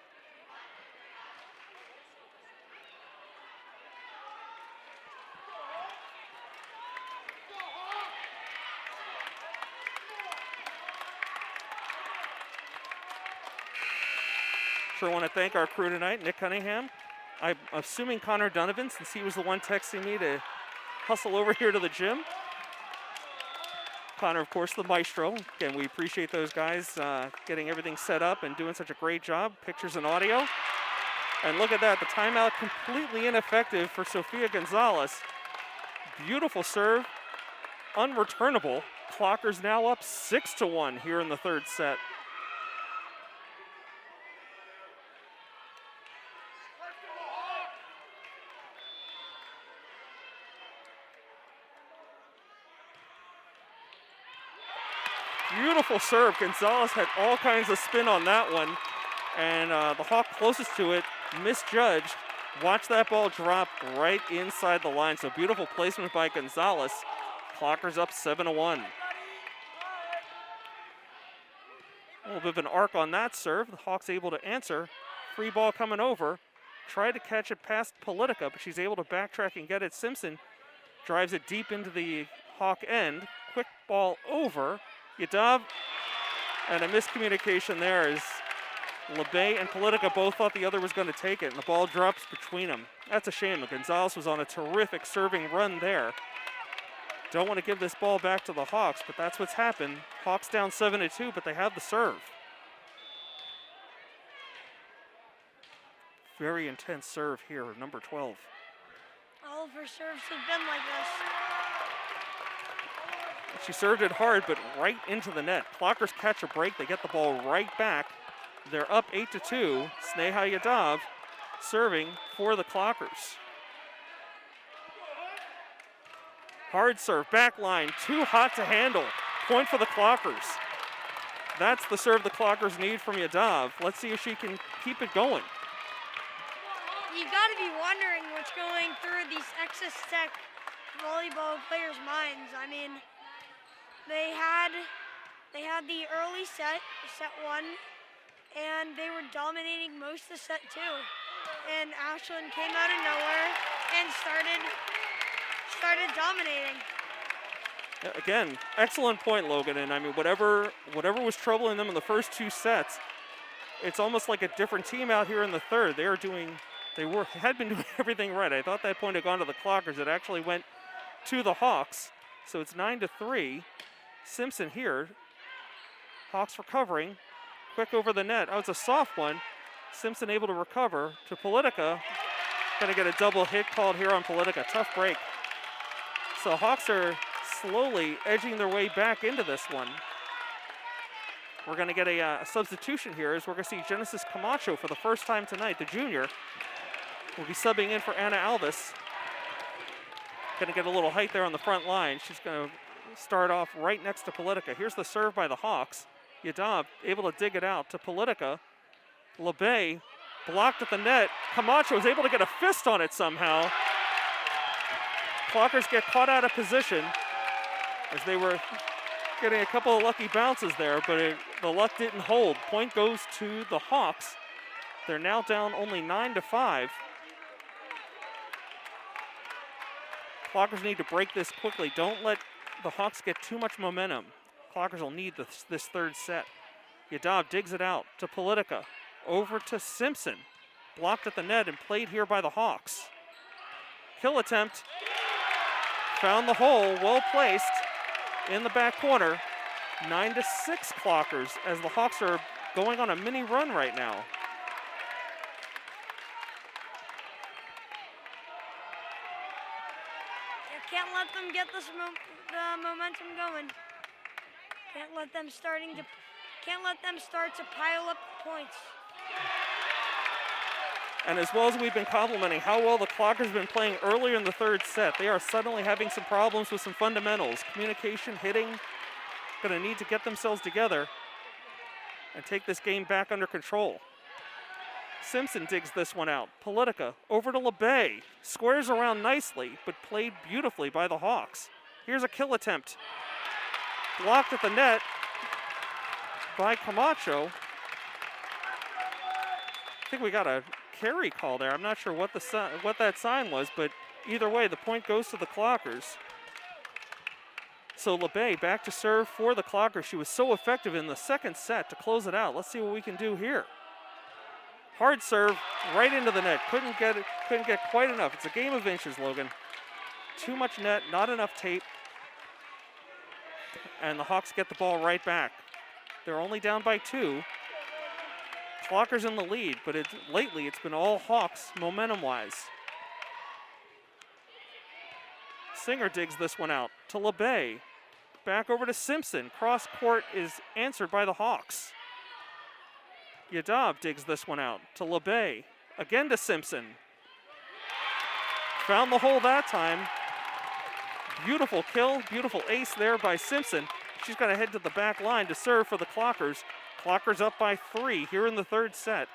Sure want to thank our crew tonight, Nick Cunningham. I'm assuming Connor Donovan, since he was the one texting me to hustle over here to the gym. Connor, of course, the maestro. Again, we appreciate those guys getting everything set up and doing such a great job. Pictures and audio. And look at that, the timeout completely ineffective for Sofia Gonzalez. Beautiful serve, unreturnable. Clockers now up 6-1 here in the third set. Beautiful serve. Gonzalez had all kinds of spin on that one. And the Hawk closest to it misjudged. Watch that ball drop right inside the line. So beautiful placement by Gonzalez. Clockers up 7-1. A little bit of an arc on that serve. The Hawks able to answer. Free ball coming over. Tried to catch it past Politica, but she's able to backtrack and get it. Simpson drives it deep into the Hawk end. Quick ball over. Yadav, and a miscommunication there as LeBay and Politica both thought the other was going to take it, and the ball drops between them. That's a shame. Gonzalez was on a terrific serving run there. Don't want to give this ball back to the Hawks, but that's what's happened. Hawks down 7-2, but they have the serve. Very intense serve here, number 12. All of her serves have been like this. She served it hard, but right into the net. Clockers catch a break. They get the ball right back. They're up 8-2. Sneha Yadav serving for the Clockers. Hard serve, back line, too hot to handle. Point for the Clockers. That's the serve the Clockers need from Yadav. Let's see if she can keep it going. You gotta be wondering what's going through these Essex Tech volleyball players' minds. I mean, they had the early set one, and they were dominating most of set two. And Ashland came out of nowhere and started dominating. Again, excellent point, Logan. And I mean, whatever was troubling them in the first two sets, it's almost like a different team out here in the third. Had been doing everything right. I thought that point had gone to the Clockers. It actually went to the Hawks. So it's 9-3. Simpson here. Hawks recovering. Quick over the net. Oh, it's a soft one. Simpson able to recover to Politica. Gonna get a double hit called here on Politica. Tough break. So Hawks are slowly edging their way back into this one. We're gonna get a substitution here as we're gonna see Genesis Camacho for the first time tonight. The junior will be subbing in for Anna Alvis. Gonna get a little height there on the front line. She's gonna start off right next to Politica. Here's the serve by the Hawks. Yadav able to dig it out to Politica. LeBay blocked at the net. Camacho is able to get a fist on it somehow. Clockers get caught out of position as they were getting a couple of lucky bounces there, but the luck didn't hold. Point goes to the Hawks. They're now down only 9-5. Clockers need to break this quickly. Don't let the Hawks get too much momentum. Clockers will need this third set. Yadav digs it out to Politica. Over to Simpson. Blocked at the net and played here by the Hawks. Kill attempt. Found the hole, well placed in the back corner. 9-6 Clockers as the Hawks are going on a mini run right now. Can't let them get the momentum going. Can't let them start to pile up points. And as well as we've been complimenting how well the Clockers have been playing earlier in the third set, they are suddenly having some problems with some fundamentals. Communication, hitting, gonna need to get themselves together and take this game back under control. Simpson digs this one out. Politica over to LeBay. Squares around nicely, but played beautifully by the Hawks. Here's a kill attempt. Blocked at the net by Camacho. I think we got a carry call there. I'm not sure what that sign was, but either way, the point goes to the Clockers. So LeBay back to serve for the Clockers. She was so effective in the second set to close it out. Let's see what we can do here. Hard serve right into the net. Couldn't get quite enough. It's a game of inches, Logan. Too much net, not enough tape. And the Hawks get the ball right back. They're only down by 2. Clockers in the lead, but lately it's been all Hawks momentum-wise. Singer digs this one out to LeBay. Back over to Simpson. Cross court is answered by the Hawks. Yadav digs this one out to LeBay. Again to Simpson. Found the hole that time. Beautiful kill, beautiful ace there by Simpson. She's got to head to the back line to serve for the Clockers. Clockers up by 3 here in the third set.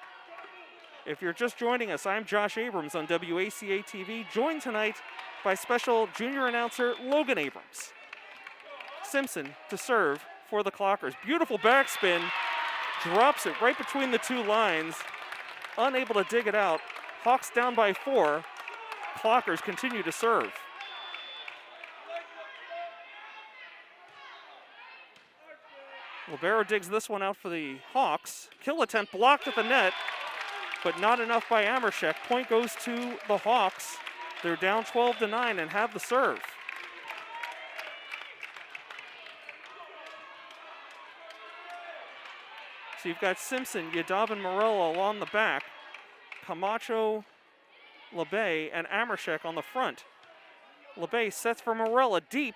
If you're just joining us, I'm Josh Abrams on WACA-TV, joined tonight by special junior announcer Logan Abrams. Simpson to serve for the Clockers. Beautiful backspin. Drops it right between the 2 lines. Unable to dig it out. Hawks down by 4. Clockers continue to serve. Libero digs this one out for the Hawks. Kill attempt blocked at the net, but not enough by Amershek. Point goes to the Hawks. They're down 12-9 and have the serve. So you've got Simpson, Yadav, and Morello along the back. Camacho, LeBay, and Amershek on the front. LeBay sets for Morella deep.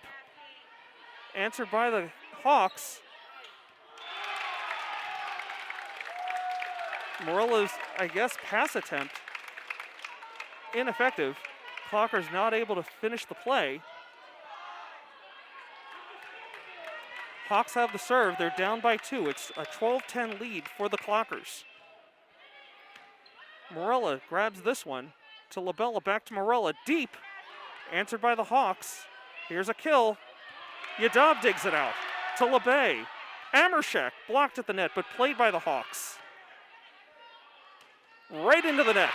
Answered by the Hawks. Morella's, I guess, pass attempt ineffective. Clocker's not able to finish the play. Hawks have the serve. They're down by 2. It's a 12-10 lead for the Clockers. Morella grabs this one to Labella. Back to Morella. Deep. Answered by the Hawks. Here's a kill. Yadav digs it out to LeBay. Amershek blocked at the net, but played by the Hawks. Right into the net.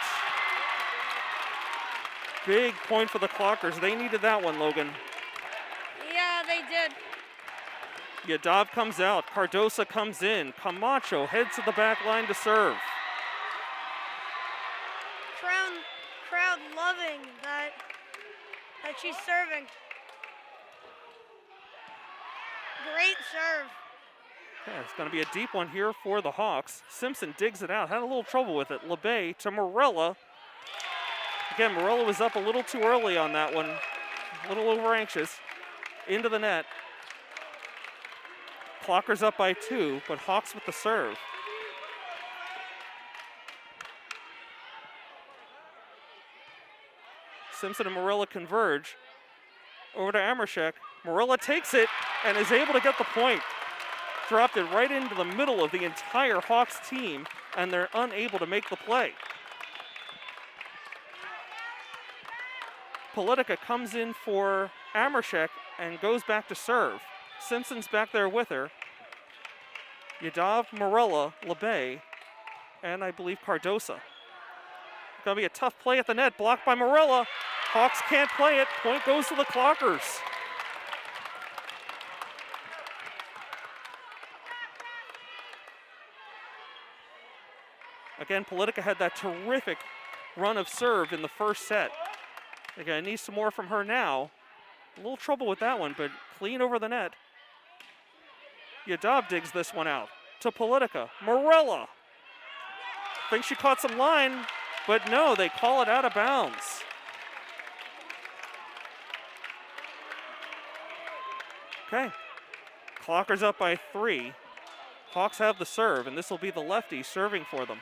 Big point for the Clockers. They needed that one, Logan. Yeah, they did. Yadav comes out. Cardosa comes in. Camacho heads to the back line to serve. Crowd loving that she's serving. Great serve. Yeah, it's going to be a deep one here for the Hawks. Simpson digs it out. Had a little trouble with it. LeBay to Morella. Again, Morella was up a little too early on that one. A little over anxious. Into the net. Clockers up by 2, but Hawks with the serve. Simpson and Morella converge. Over to Amershek. Morella takes it and is able to get the point. Dropped it right into the middle of the entire Hawks team, and they're unable to make the play. Politica comes in for Amershek and goes back to serve. Simpson's back there with her. Yadav, Morella, LeBay, and I believe Cardosa. Gonna be a tough play at the net, blocked by Morella. Hawks can't play it. Point goes to the Clockers. Again, Politica had that terrific run of serve in the first set. Again, needs some more from her now. A little trouble with that one, but clean over the net. Yadav digs this one out to Politica. Morella. Thinks she caught some line, but no, they call it out of bounds. Okay. Clockers up by 3. Hawks have the serve, and this will be the lefty serving for them.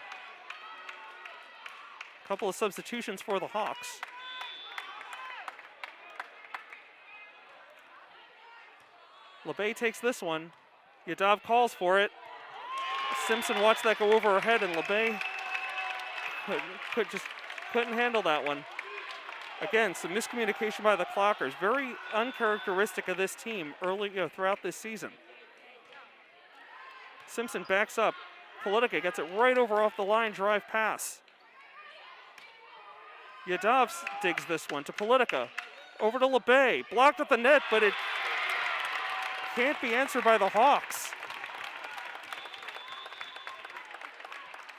Couple of substitutions for the Hawks. LeBay takes this one. Yadav calls for it. Simpson watched that go over her head, and LeBay Couldn't handle that one. Again, some miscommunication by the Clockers. Very uncharacteristic of this team early throughout this season. Simpson backs up. Politica gets it right over off the line, drive pass. Yadav digs this one to Politica. Over to LeBay. Blocked at the net, but it can't be answered by the Hawks.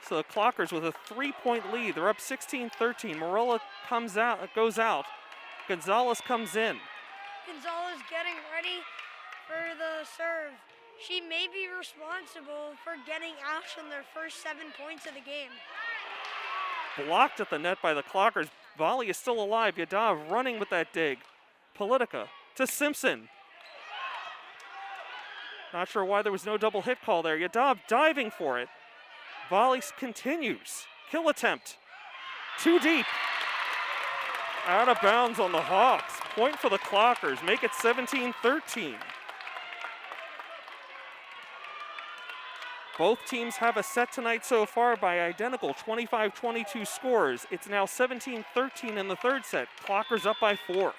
So the Clockers with a 3-point lead. They're up 16-13. Morella goes out. Gonzalez comes in. Gonzalez getting ready for the serve. She may be responsible for getting Ashland their first 7 points of the game. Blocked at the net by the Clockers. Volley is still alive. Yadav running with that dig. Politica to Simpson. Not sure why there was no double hit call there. Yadav diving for it. Volley continues. Kill attempt. Too deep. Out of bounds on the Hawks. Point for the Clockers. Make it 17-13. Both teams have a set tonight so far by identical 25-22 scores. It's now 17-13 in the third set. Clockers up by 4.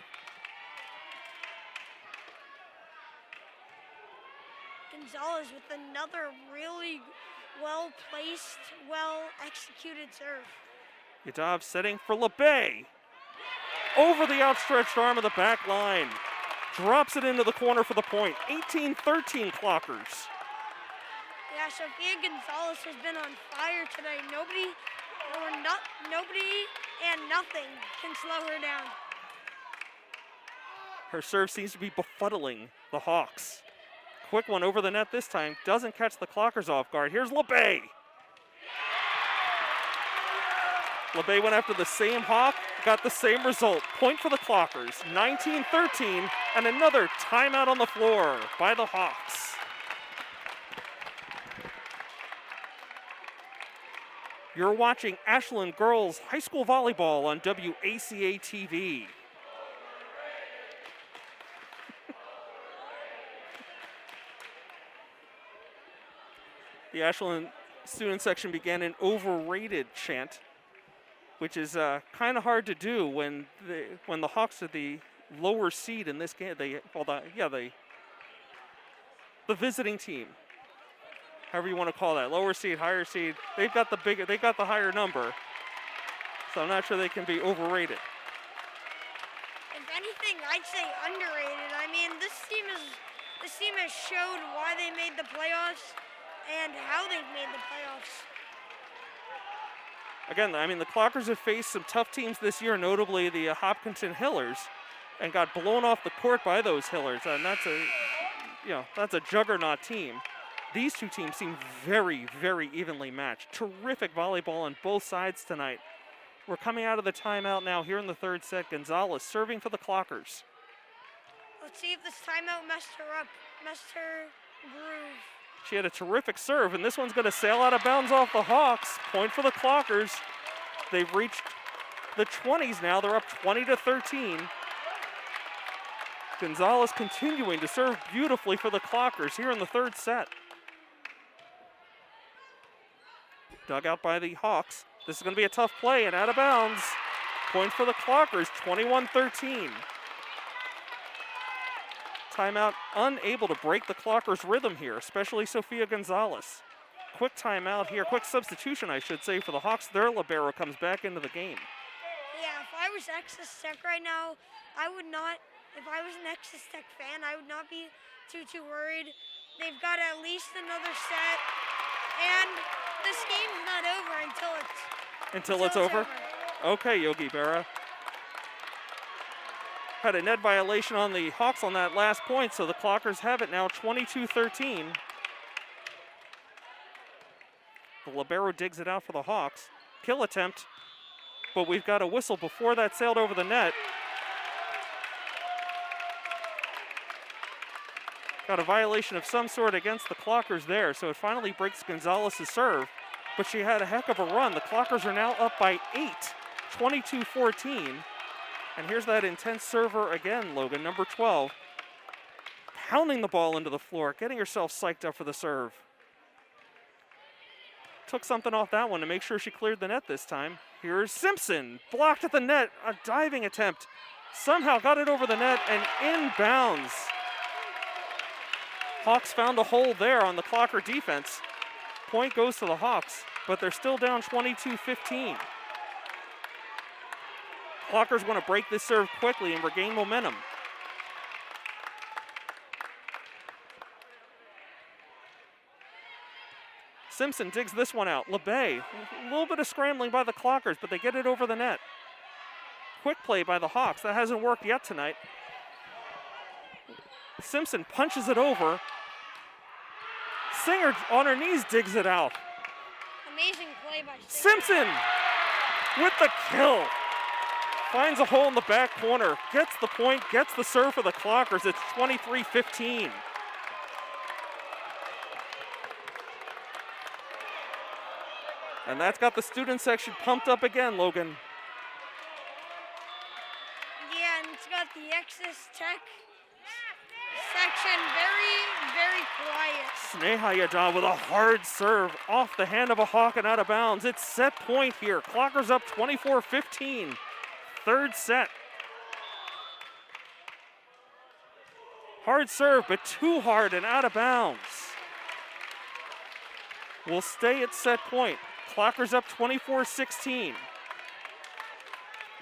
Gonzalez with another really well-placed, well-executed serve. Yadav setting for LeBay. Over the outstretched arm of the back line. Drops it into the corner for the point. 18-13 Clockers. Yeah, Sophia Gonzalez has been on fire today. Nobody and nothing can slow her down. Her serve seems to be befuddling the Hawks. Quick one over the net this time. Doesn't catch the Clockers off guard. Here's LeBay. LeBay went after the same Hawk, got the same result. Point for the Clockers. 19-13, and another timeout on the floor by the Hawks. You're watching Ashland Girls High School Volleyball on WACA-TV. The Ashland student section began an overrated chant, which is kind of hard to do when the Hawks are the lower seed in this game. The visiting team, however you want to call that, lower seed, higher seed. They've got the higher number, so I'm not sure they can be overrated. If anything, I'd say underrated. I mean, this team has showed why they made the playoffs and how they've made the playoffs. Again, I mean, the Clockers have faced some tough teams this year, notably the Hopkinton Hillers, and got blown off the court by those Hillers. And that's a juggernaut team. These two teams seem very, very evenly matched. Terrific volleyball on both sides tonight. We're coming out of the timeout now here in the third set. Gonzalez serving for the Clockers. Let's see if this timeout messed her up, messed her groove. She had a terrific serve, and this one's going to sail out of bounds off the Hawks. Point for the Clockers. They've reached the 20s now. They're up 20-13. Gonzalez continuing to serve beautifully for the Clockers here in the third set. Dug out by the Hawks. This is going to be a tough play and out of bounds. Point for the Clockers, 21-13. Timeout, unable to break the Clockers' rhythm here, especially Sophia Gonzalez. Quick timeout here, quick substitution, I should say, for the Hawks. Their libero comes back into the game. Yeah, if I was Essex Tech right now, I would not, if I was an Essex Tech fan, I would not be too worried. They've got at least another set, and this game's not over until it's over. Okay, Yogi Berra. Had a net violation on the Hawks on that last point, so the Clockers have it now 22-13. The libero digs it out for the Hawks. Kill attempt, but we've got a whistle before that sailed over the net. Got a violation of some sort against the Clockers there, so it finally breaks Gonzalez's serve, but she had a heck of a run. The Clockers are now up by 8, 22-14. And here's that intense server again, Logan, number 12. Pounding the ball into the floor, getting herself psyched up for the serve. took something off that one to make sure she cleared the net this time. Here's Simpson, blocked at the net, a diving attempt. Somehow got it over the net and inbounds. Hawks found a hole there on the Clocker defense. Point goes to the Hawks, but they're still down 22-15. Clockers want to break this serve quickly and regain momentum. Simpson digs this one out. LeBay, a little bit of scrambling by the Clockers, but they get it over the net. Quick play by the Hawks. That hasn't worked yet tonight. Simpson punches it over. Singer on her knees digs it out. Amazing play by Singer. Simpson with the kill. Finds a hole in the back corner. Gets the point, gets the serve for the Clockers. It's 23-15. And that's got the student section pumped up again, Logan. Yeah, and it's got the Essex Tech section very quiet. Sneha Yadav with a hard serve off the hand of a Hawk and out of bounds. It's set point here. Clockers up 24-15. Third set. Hard serve, but too hard and out of bounds. Will stay at set point. Clockers up 24-16.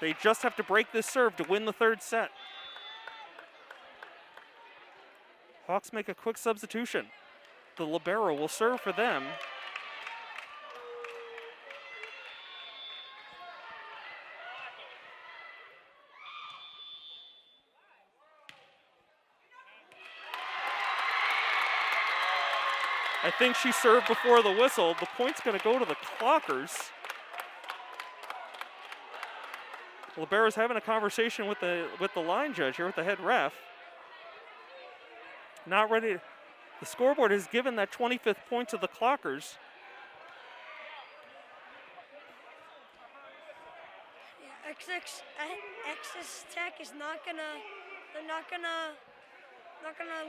They just have to break this serve to win the third set. Hawks make a quick substitution. The libero will serve for them. I think she served before the whistle. The point's going to go to the Clockers. Libero's having a conversation with the line judge here, with the head ref. Not ready. The scoreboard has given that 25th point to the Clockers. Yeah, Essex Tech is not gonna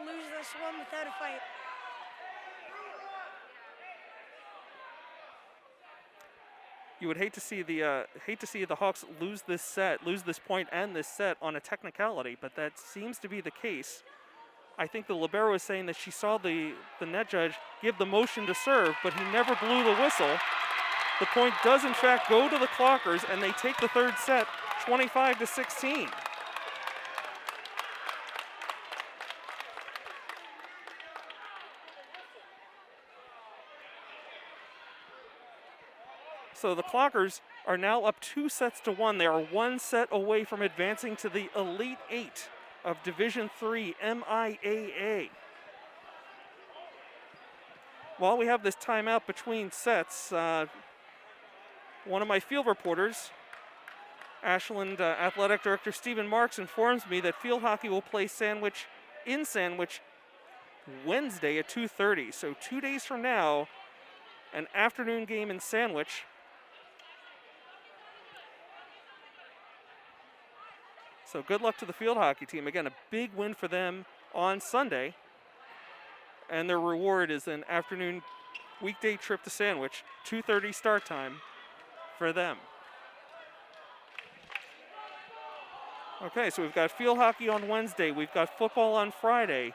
lose this one without a fight. You would hate to see the Hawks lose this point and this set on a technicality, but that seems to be the case. I think the libero is saying that she saw the net judge give the motion to serve, but he never blew the whistle. The point does in fact go to the Clockers, and they take the third set 25-16. So the Clockers are now up 2-1. They are 1 set away from advancing to the Elite Eight of Division III MIAA. While we have this timeout between sets, one of my field reporters, Ashland Athletic Director Stephen Marks, informs me that field hockey will play in Sandwich Wednesday at 2:30. So 2 days from now, an afternoon game in Sandwich. So good luck to the field hockey team. Again, a big win for them on Sunday. And their reward is an afternoon weekday trip to Sandwich, 2:30 start time for them. Okay, so we've got field hockey on Wednesday. We've got football on Friday.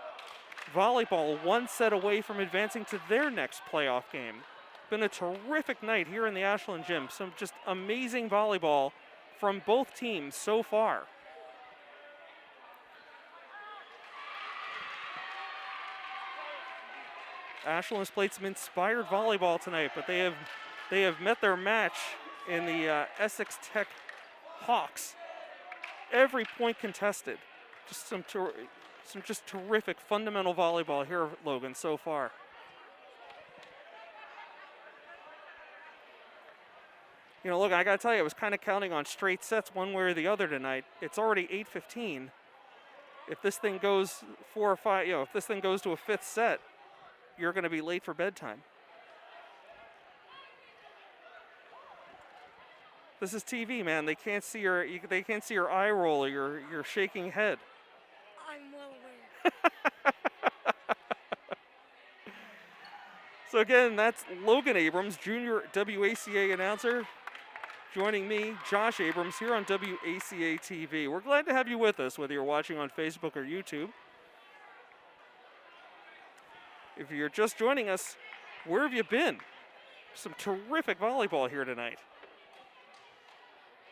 Volleyball 1 set away from advancing to their next playoff game. Been a terrific night here in the Ashland Gym. Some just amazing volleyball from both teams so far. Ashland has played some inspired volleyball tonight, but they have met their match in the Essex Tech Hawks. Every point contested. Just some just terrific fundamental volleyball here, Logan, so far. You know, look, I got to tell you, I was kind of counting on straight sets one way or the other tonight. It's already 8:15. If this thing goes 4 or 5, if this thing goes to a 5th set, you're going to be late for bedtime. This is TV, man. They can't see your eye roll or your shaking head. I'm well aware. So again, that's Logan Abrams, junior WACA announcer, joining me, Josh Abrams, here on WACA-TV. We're glad to have you with us, whether you're watching on Facebook or YouTube. If you're just joining us, where have you been? Some terrific volleyball here tonight.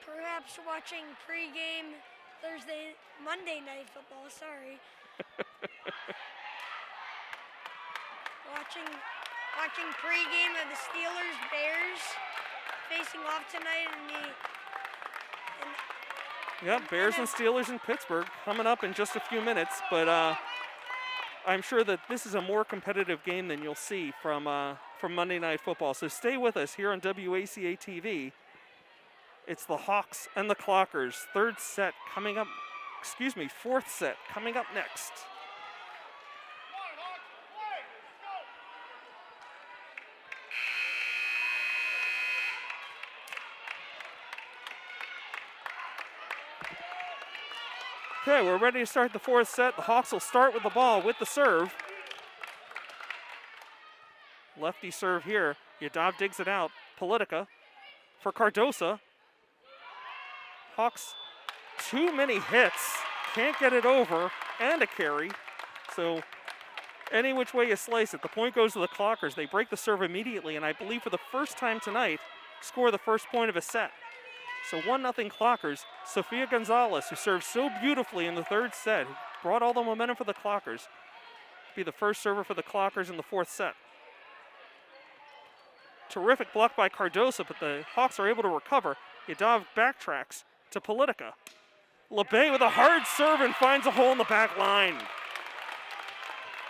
Perhaps watching pregame Monday night football, sorry. watching pregame of the Steelers-Bears facing off tonight Bears and Steelers in Pittsburgh coming up in just a few minutes, but I'm sure that this is a more competitive game than you'll see from Monday Night Football. So stay with us here on WACA-TV. It's the Hawks and the Clockers. Fourth set coming up next. Okay, we're ready to start the fourth set. The Hawks will start with the ball with the serve. Lefty serve here. Yadav digs it out. Politica for Cardosa. Hawks, too many hits. Can't get it over, and a carry. So any which way you slice it, the point goes to the Clockers. They break the serve immediately, and I believe for the first time tonight, score the first point of a set. So 1-0 Clockers. Sofia Gonzalez, who served so beautifully in the third set, who brought all the momentum for the Clockers, be the first server for the Clockers in the fourth set. Terrific block by Cardosa, but the Hawks are able to recover. Yadav backtracks to Politica. LeBay with a hard serve and finds a hole in the back line.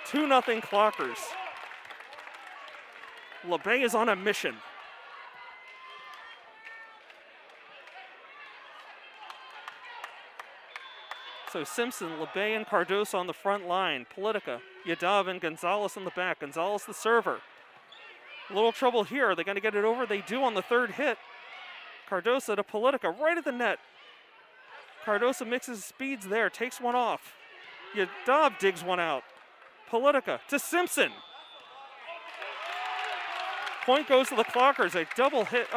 2-0 Clockers. LeBay is on a mission. So Simpson, LeBay, and Cardosa on the front line. Politica, Yadav, and Gonzalez in the back. Gonzalez the server. A little trouble here. Are they going to get it over? They do on the third hit. Cardosa to Politica, right at the net. Cardosa mixes speeds there, takes one off. Yadav digs one out. Politica to Simpson. Point goes to the Clockers, a double hit.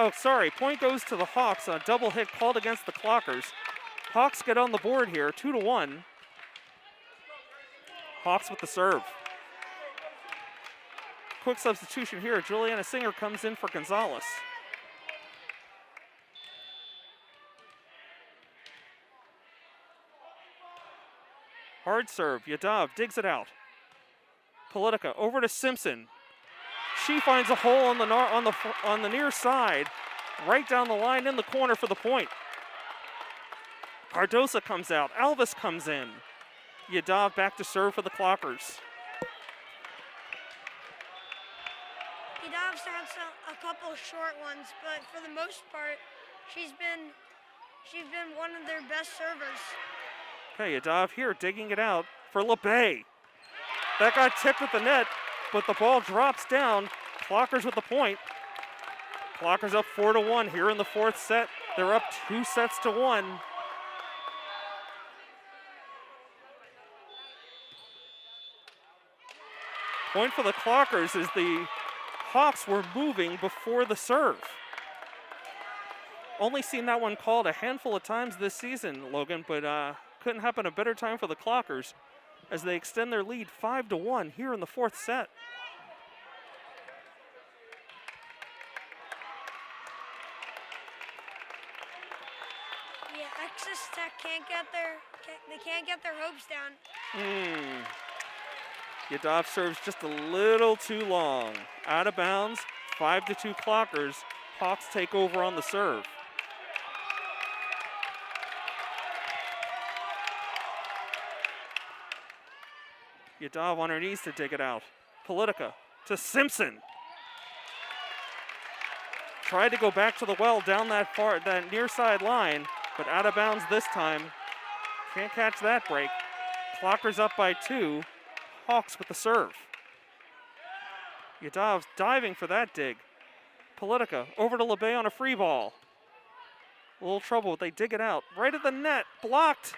Point goes to the Hawks, a double hit called against the Clockers. Hawks get on the board here, 2-1. Hawks with the serve. Quick substitution here. Juliana Singer comes in for Gonzalez. Hard serve. Yadav digs it out. Politica over to Simpson. She finds a hole on the near side, right down the line in the corner for the point. Cardosa comes out. Alvis comes in. Yadav back to serve for the Clockers. Yadav's had a couple short ones, but for the most part, she's been one of their best servers. Okay, Yadav here digging it out for LeBay. That got tipped with the net, but the ball drops down. Clockers with the point. Clockers up 4-1 here in the fourth set. They're up 2-1. Point for the Clockers as the Hawks were moving before the serve. Only seen that one called a handful of times this season, Logan, but couldn't happen a better time for the Clockers as they extend their lead 5-1 here in the fourth set. Yeah, Essex Tech can't get their hopes down. Yadav serves just a little too long. Out of bounds, 5-2 Clockers. Hawks take over on the serve. Yadav on her knees to dig it out. Politica to Simpson. Tried to go back to the well down that near side line, but out of bounds this time. Can't catch that break. Clockers up by 2. Hawks with the serve. Yadav's diving for that dig. Politica over to LeBay on a free ball. A little trouble, they dig it out. Right at the net, blocked.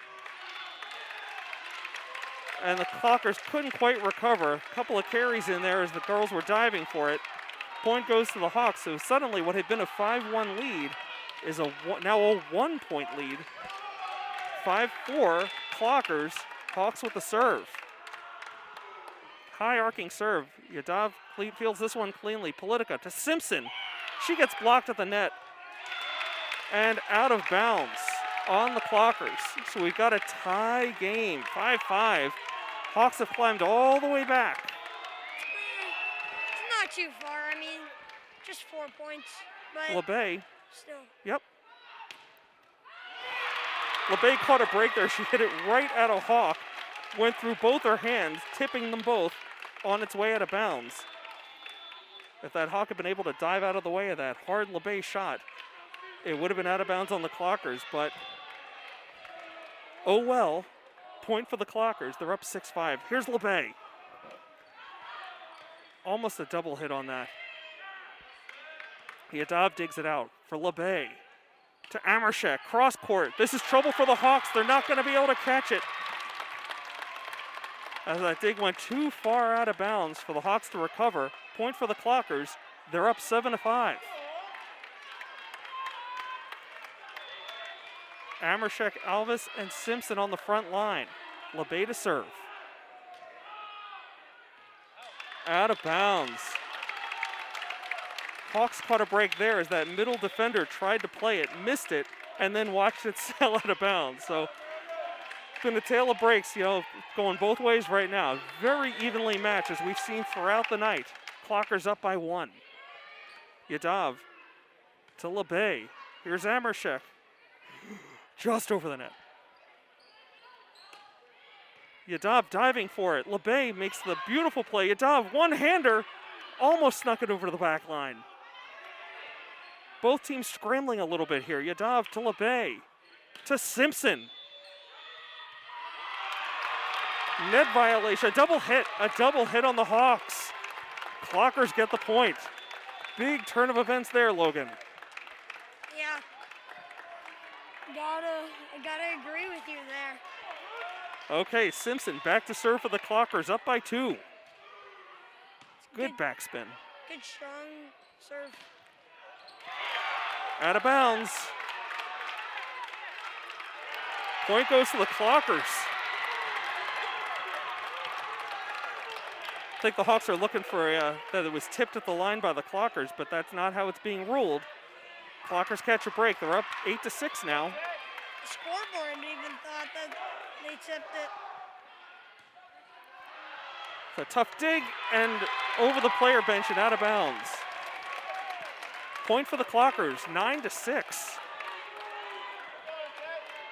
and the Clockers couldn't quite recover. A couple of carries in there as the girls were diving for it. Point goes to the Hawks, so suddenly what had been a 5-1 lead is now a 1-point lead. 5-4, Clockers, Hawks with the serve. High arcing serve. Yadav fields this one cleanly. Politica to Simpson. She gets blocked at the net and out of bounds on the Clockers. So we've got a tie game, 5-5. Hawks have climbed all the way back. It's not too far. I mean, just 4 points. But LeBay. Still. Yep. LeBay caught a break there. She hit it right at a Hawk. Went through both her hands, tipping them both on its way out of bounds. If that Hawk had been able to dive out of the way of that hard LeBay shot, it would have been out of bounds on the Clockers, but oh well. Point for the Clockers. They're up 6-5. Here's LeBay. Almost a double hit on that. Yadav digs it out for LeBay. To Amershek, cross court. This is trouble for the Hawks. They're not going to be able to catch it. As that dig went too far out of bounds for the Hawks to recover. Point for the Clockers. They're up 7-5. Amershek, Alvis, and Simpson on the front line. LeBay to serve. Out of bounds. Hawks caught a break there as that middle defender tried to play it, missed it, and then watched it sail out of bounds. So it's been a tale of breaks, going both ways right now. Very evenly matched as we've seen throughout the night. Clockers up by 1. Yadav to LeBay. Here's Amershek. Just over the net. Yadav diving for it. LeBay makes the beautiful play. Yadav, one-hander, almost snuck it over to the back line. Both teams scrambling a little bit here. Yadav to LeBay. To Simpson. Net violation. A double hit on the Hawks. Clockers get the point. Big turn of events there, Logan. Yeah. I gotta agree with you there. Okay, Simpson back to serve for the Clockers, up by 2. Good backspin. Good strong serve. Out of bounds. Point goes to the Clockers. I think the Hawks are looking for that it was tipped at the line by the Clockers, but that's not how it's being ruled. Clockers catch a break. They're up 8-6 now. The scoreboard even thought that they tipped it. It's a tough dig and over the player bench and out of bounds. Point for the Clockers, 9-6.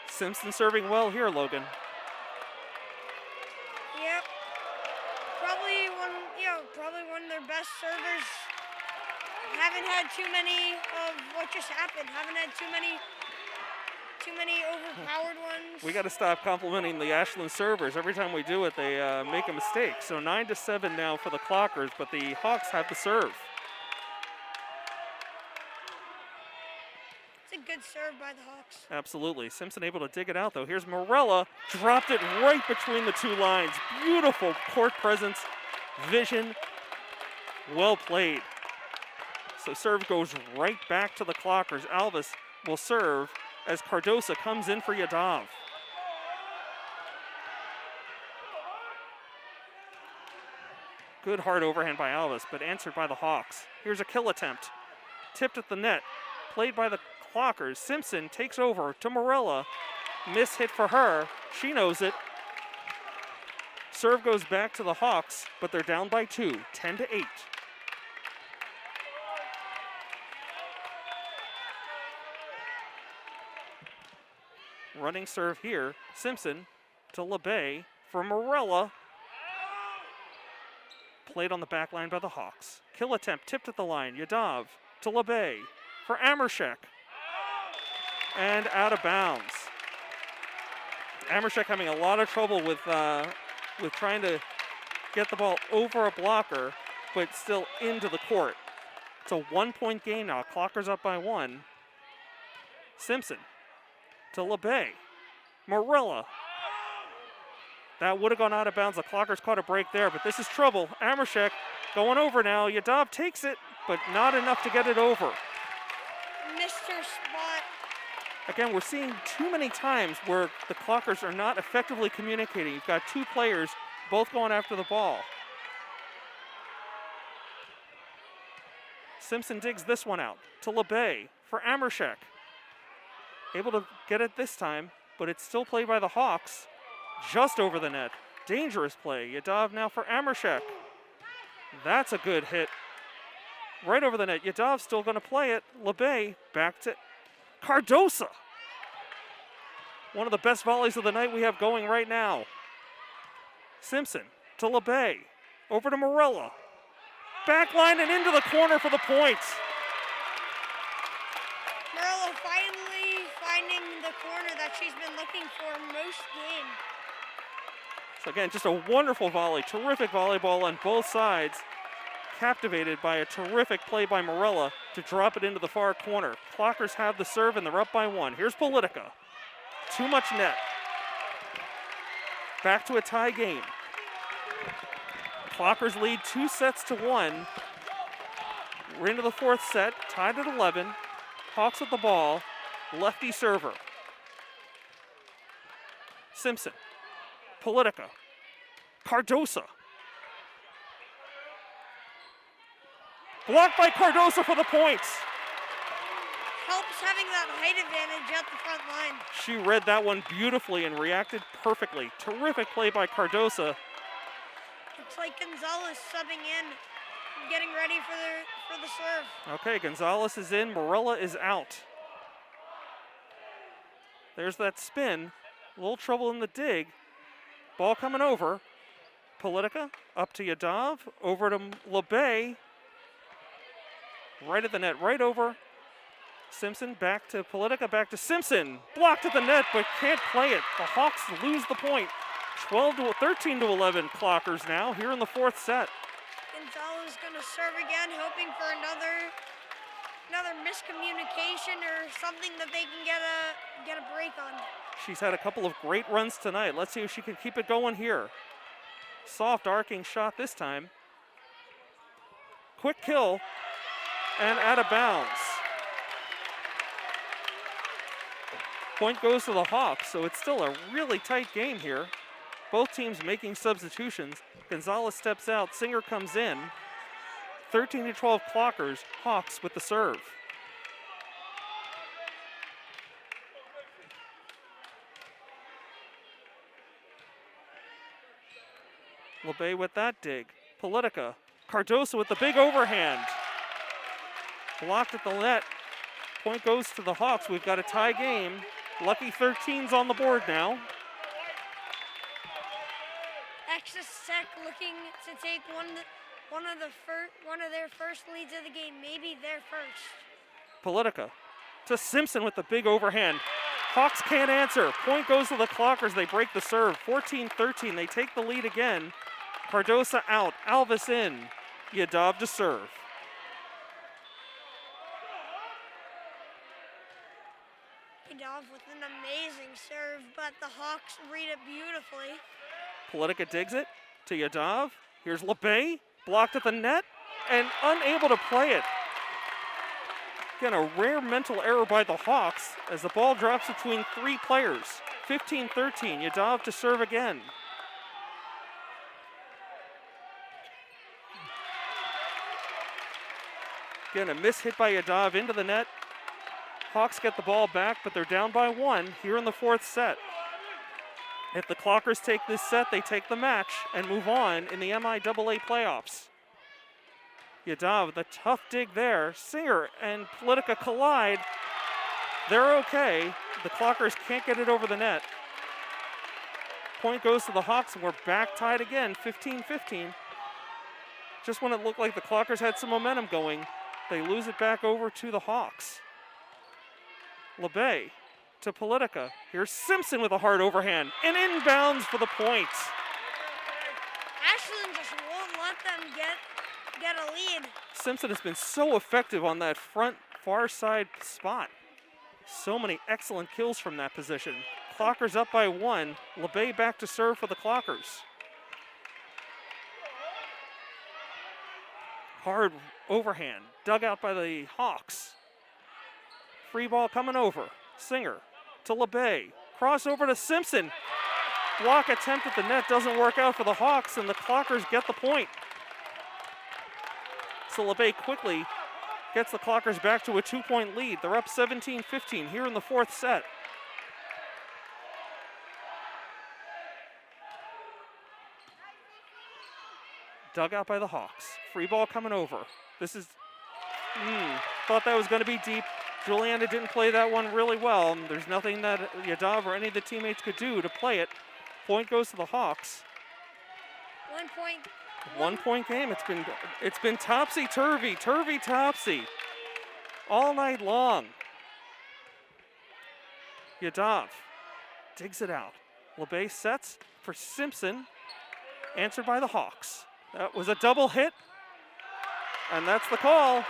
Simpson serving well here, Logan. Yep. Probably one of their best servers. Haven't had too many of what just happened. Haven't had too many overpowered ones. We got to stop complimenting the Ashland servers. Every time we do it, they make a mistake. So 9-7 now for the Clockers, but the Hawks have the serve. It's a good serve by the Hawks. Absolutely. Simpson able to dig it out, though. Here's Morella. Dropped it right between the two lines. Beautiful court presence, vision. Well played. So serve goes right back to the Clockers. Alvis will serve as Cardosa comes in for Yadav. Good hard overhand by Alvis, but answered by the Hawks. Here's a kill attempt. Tipped at the net. Played by the Clockers. Simpson takes over to Morella. Miss hit for her. She knows it. Serve goes back to the Hawks, but they're down by 2, 10-8. Running serve here. Simpson to LeBay for Morella. Played on the back line by the Hawks. Kill attempt tipped at the line. Yadav to LeBay for Amershek. And out of bounds. Amershek having a lot of trouble with trying to get the ball over a blocker, but still into the court. It's a 1-point game now. Clockers up by 1. Simpson to LeBay. Morella. That would have gone out of bounds. The Clockers caught a break there, but this is trouble. Amershek going over now. Yadav takes it, but not enough to get it over. Mr. Spot. Again, we're seeing too many times where the Clockers are not effectively communicating. You've got two players both going after the ball. Simpson digs this one out to LeBay for Amershek. Able to get it this time, but it's still played by the Hawks. Just over the net. Dangerous play. Yadav now for Amershek. That's a good hit. Right over the net. Yadav still going to play it. LeBay back to Cardosa. One of the best volleys of the night we have going right now. Simpson to LeBay. Over to Morella. Backline and into the corner for the point. Morella finally finding the corner that she's been looking for most game. So again, just a wonderful volley. Terrific volleyball on both sides. Captivated by a terrific play by Morella to drop it into the far corner. Clockers have the serve and they're up by one. Here's Politica. Too much net. Back to a tie game. Clockers lead 2-1. We're into the fourth set, tied at 11. Hawks with the ball, lefty server. Simpson, Politica, Cardosa. Blocked by Cardosa for the points. Helps having that height advantage at the front line. She read that one beautifully and reacted perfectly. Terrific play by Cardosa. Looks like Gonzalez subbing in, getting ready for the serve. Okay, Gonzalez is in, Morella is out. There's that spin. A little trouble in the dig. Ball coming over. Politica up to Yadav, over to LeBay. Right at the net, right over. Simpson back to Politica, back to Simpson. Blocked at the net, but can't play it. The Hawks lose the point. 13 to 11 Clockers now here in the fourth set. Gonzalez going to serve again, hoping for another miscommunication or something that they can get a break on. She's had a couple of great runs tonight. Let's see if she can keep it going here. Soft arcing shot this time. Quick kill and out of bounds. Point goes to the Hawks, so it's still a really tight game here. Both teams making substitutions. Gonzalez steps out, Singer comes in. 13 to 12 Clockers, Hawks with the serve. LeBay with that dig. Politica, Cardosa with the big overhand. Blocked at the net. Point goes to the Hawks. We've got a tie game. Lucky 13's on the board now. Essex looking to take one of their first leads of the game, maybe their first. Politica to Simpson with the big overhand. Hawks can't answer. Point goes to the Clockers. They break the serve. 14-13. They take the lead again. Cardosa out. Alvis in. Yadav to serve. Yadav with an amazing serve, but the Hawks read it beautifully. Politica digs it to Yadav. Here's LeBay, blocked at the net and unable to play it. Again, a rare mental error by the Hawks as the ball drops between three players. 15-13, Yadav to serve again. Again, a miss hit by Yadav into the net. Hawks get the ball back, but they're down by one here in the fourth set. If the Clockers take this set, they take the match and move on in the MIAA playoffs. Yadav with a tough dig there. Singer and Politica collide. They're okay. The Clockers can't get it over the net. Point goes to the Hawks, and we're back tied again, 15-15. Just when it looked like the Clockers had some momentum going, they lose it back over to the Hawks. LeBay to Politica. Here's Simpson with a hard overhand and inbounds for the point. Ashland just won't let them get a lead. Simpson has been so effective on that front far side spot. So many excellent kills from that position. Clockers up by 1. LeBay back to serve for the Clockers. Hard overhand, dug out by the Hawks. Free ball coming over. Singer to LeBay. Cross over to Simpson. Block attempt at the net doesn't work out for the Hawks, and the Clockers get the point. So LeBay quickly gets the Clockers back to a 2-point lead. They're up 17-15 here in the 4th set. Dug out by the Hawks. Free ball coming over. This is, thought that was going to be deep. Juliana didn't play that one really well. There's nothing that Yadav or any of the teammates could do to play it. Point goes to the Hawks. 1 point. 1 point game. It's been topsy-turvy, turvy-topsy all night long. Yadav digs it out. LeBay sets for Simpson. Answered by the Hawks. That was a double hit. And that's the call.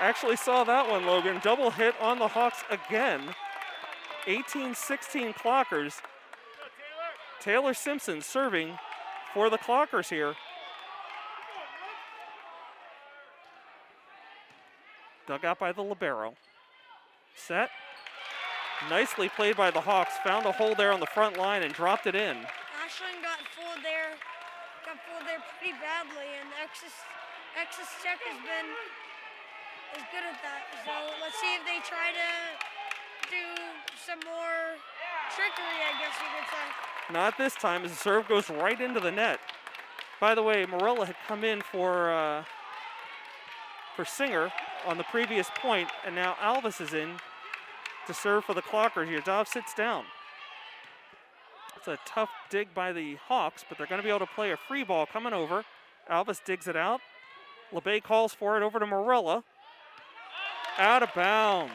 Actually saw that one, Logan. Double hit on the Hawks again. 18-16 Clockers. Taylor Simpson serving for the Clockers here. Dug out by the libero. Set. Nicely played by the Hawks. Found a hole there on the front line and dropped it in. Ashland got fooled there pretty badly, and Ex's check is good at that. So let's see if they try to do some more trickery, I guess you could say. Not this time, as the serve goes right into the net. By the way, Morella had come in for Singer on the previous point, and now Alvis is in to serve for the Clockers. Yadav sits down. It's a tough dig by the Hawks, but they're going to be able to play a free ball coming over. Alvis digs it out. LeBay calls for it over to Morella. Out of bounds.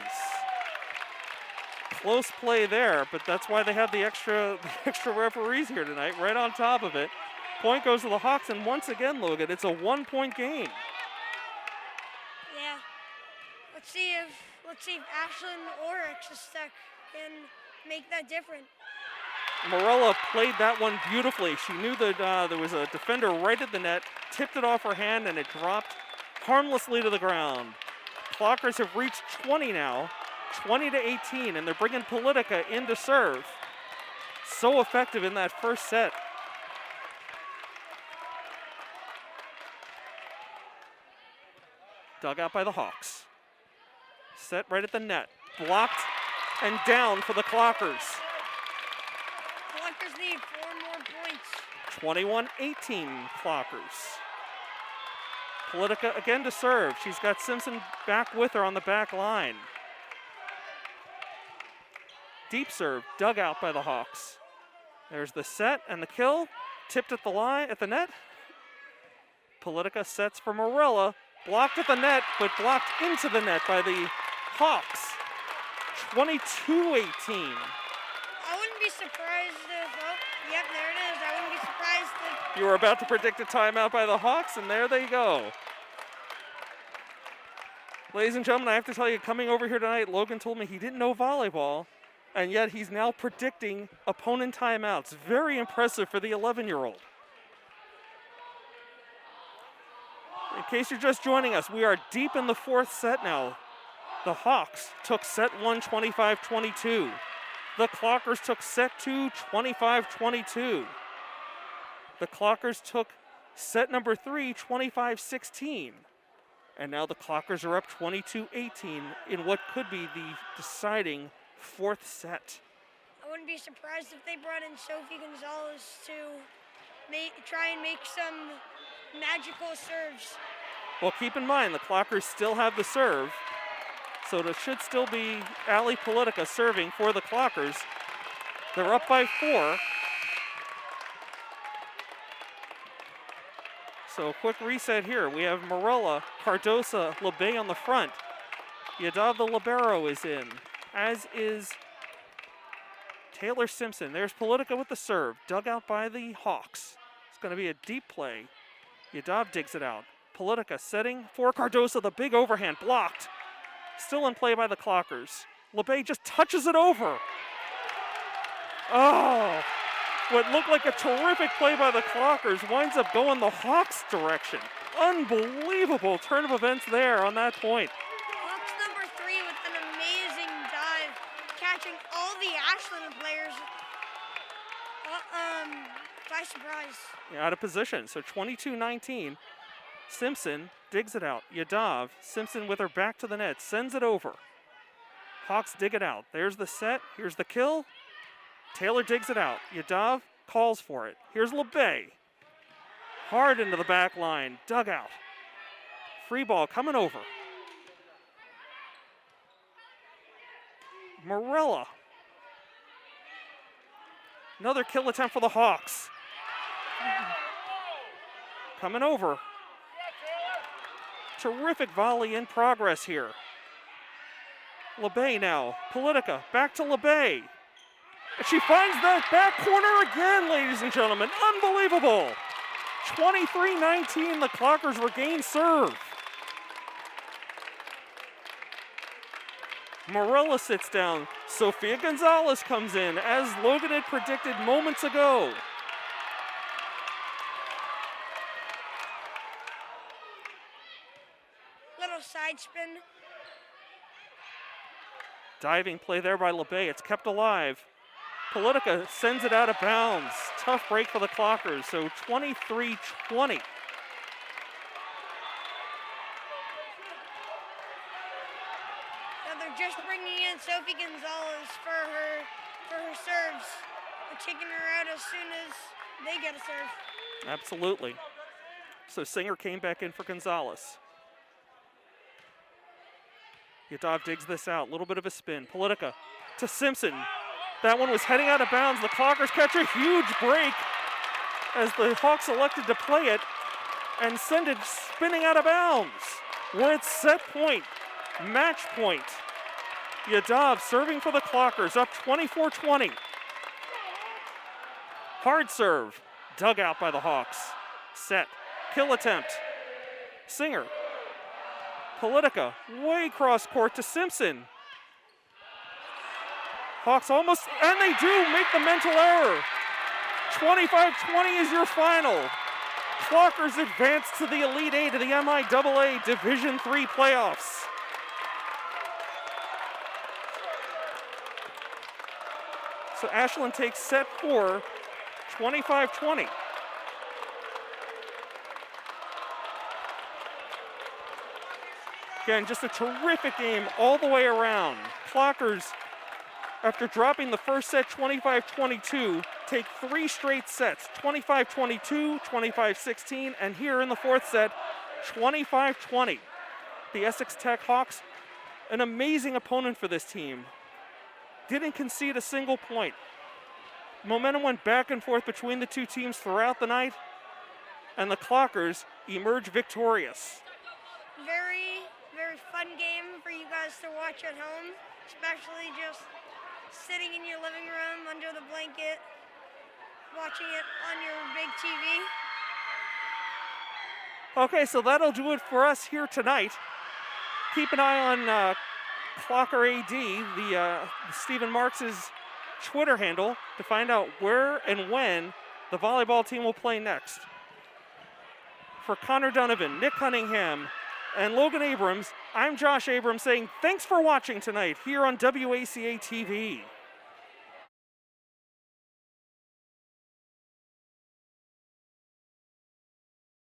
Close play there, but that's why they have the extra referees here tonight, right on top of it. Point goes to the Hawks, and once again, Logan, it's a 1-point game. Yeah. Let's see if Ashland or Ex's Tech can make that different. Morella played that one beautifully. She knew that there was a defender right at the net, tipped it off her hand, and it dropped harmlessly to the ground. Clockers have reached 20 now, 20-18, and they're bringing Politica in to serve. So effective in that first set. Dug out by the Hawks. Set right at the net. Blocked and down for the Clockers. Clockers need 4 more points. 21-18 Clockers. Politica again to serve. She's got Simpson back with her on the back line. Deep serve, dug out by the Hawks. There's the set and the kill. Tipped at the line, at the net. Politica sets for Morella. Blocked at the net, but blocked into the net by the Hawks. 22-18. I wouldn't be surprised if, yep, there it is. I wouldn't be surprised if... You were about to predict a timeout by the Hawks, and there they go. Ladies and gentlemen, I have to tell you, coming over here tonight, Logan told me he didn't know volleyball, and yet he's now predicting opponent timeouts. Very impressive for the 11-year-old. In case you're just joining us, we are deep in the 4th set now. The Hawks took set 1, 25-22. The Clockers took set 2, 25-22. The Clockers took set number 3, 25-16. And now the Clockers are up 22-18 in what could be the deciding 4th set. I wouldn't be surprised if they brought in Sophie Gonzalez to try and make some magical serves. Well, keep in mind, the Clockers still have the serve. So it should still be Ali Politica serving for the Clockers. They're up by 4. So a quick reset here. We have Morella, Cardosa, LeBay on the front. Yadav the libero is in, as is Taylor Simpson. There's Politica with the serve, dug out by the Hawks. It's going to be a deep play. Yadav digs it out. Politica setting for Cardosa, the big overhand, blocked. Still in play by the Clockers. LeBay just touches it over. Oh, what looked like a terrific play by the Clockers winds up going the Hawks' direction. Unbelievable turn of events there on that point. Hawks number 3 with an amazing dive, catching all the Ashland players by surprise. Yeah, out of position, so 22-19. Simpson digs it out. Yadav, Simpson with her back to the net, sends it over. Hawks dig it out. There's the set. Here's the kill. Taylor digs it out. Yadav calls for it. Here's LeBay. Hard into the back line. Dugout. Free ball coming over. Morella. Another kill attempt for the Hawks. Coming over. Terrific volley in progress here. LeBay now. Politica back to LeBay. She finds that back corner again, ladies and gentlemen. Unbelievable. 23-19, the Clockers regain serve. Morella sits down. Sofia Gonzalez comes in, as Logan had predicted moments ago. Little side spin. Diving play there by LeBay. It's kept alive. Politica sends it out of bounds. Tough break for the Clockers, so 23-20. Now they're just bringing in Sophie Gonzalez for her serves. They're taking her out as soon as they get a serve. Absolutely. So Singer came back in for Gonzalez. Yadav digs this out. A little bit of a spin. Politica to Simpson. That one was heading out of bounds. The Clockers catch a huge break as the Hawks elected to play it and send it spinning out of bounds. We're at set point, match point. Yadav serving for the Clockers, up 24-20. Hard serve, dug out by the Hawks. Set, kill attempt. Singer. Politica, way cross court to Simpson. Hawks almost, and they do make the mental error. 25-20 is your final. Clockers advance to the Elite Eight of the MIAA Division III playoffs. So Ashland takes set 4, 25-20. Again, just a terrific game all the way around. Clockers, after dropping the first set 25-22, take 3 straight sets, 25-22, 25-16, and here in the fourth set, 25-20. The Essex Tech Hawks, an amazing opponent for this team. Didn't concede a single point. Momentum went back and forth between the two teams throughout the night, and the Clockers emerged victorious. Very, very fun game for you guys to watch at home, especially just sitting in your living room under the blanket, watching it on your big TV. Okay, so that'll do it for us here tonight. Keep an eye on Clocker AD, the Stephen Marks' Twitter handle, to find out where and when the volleyball team will play next. For Connor Donovan, Nick Cunningham, and Logan Abrams, I'm Josh Abrams saying thanks for watching tonight here on WACA-TV.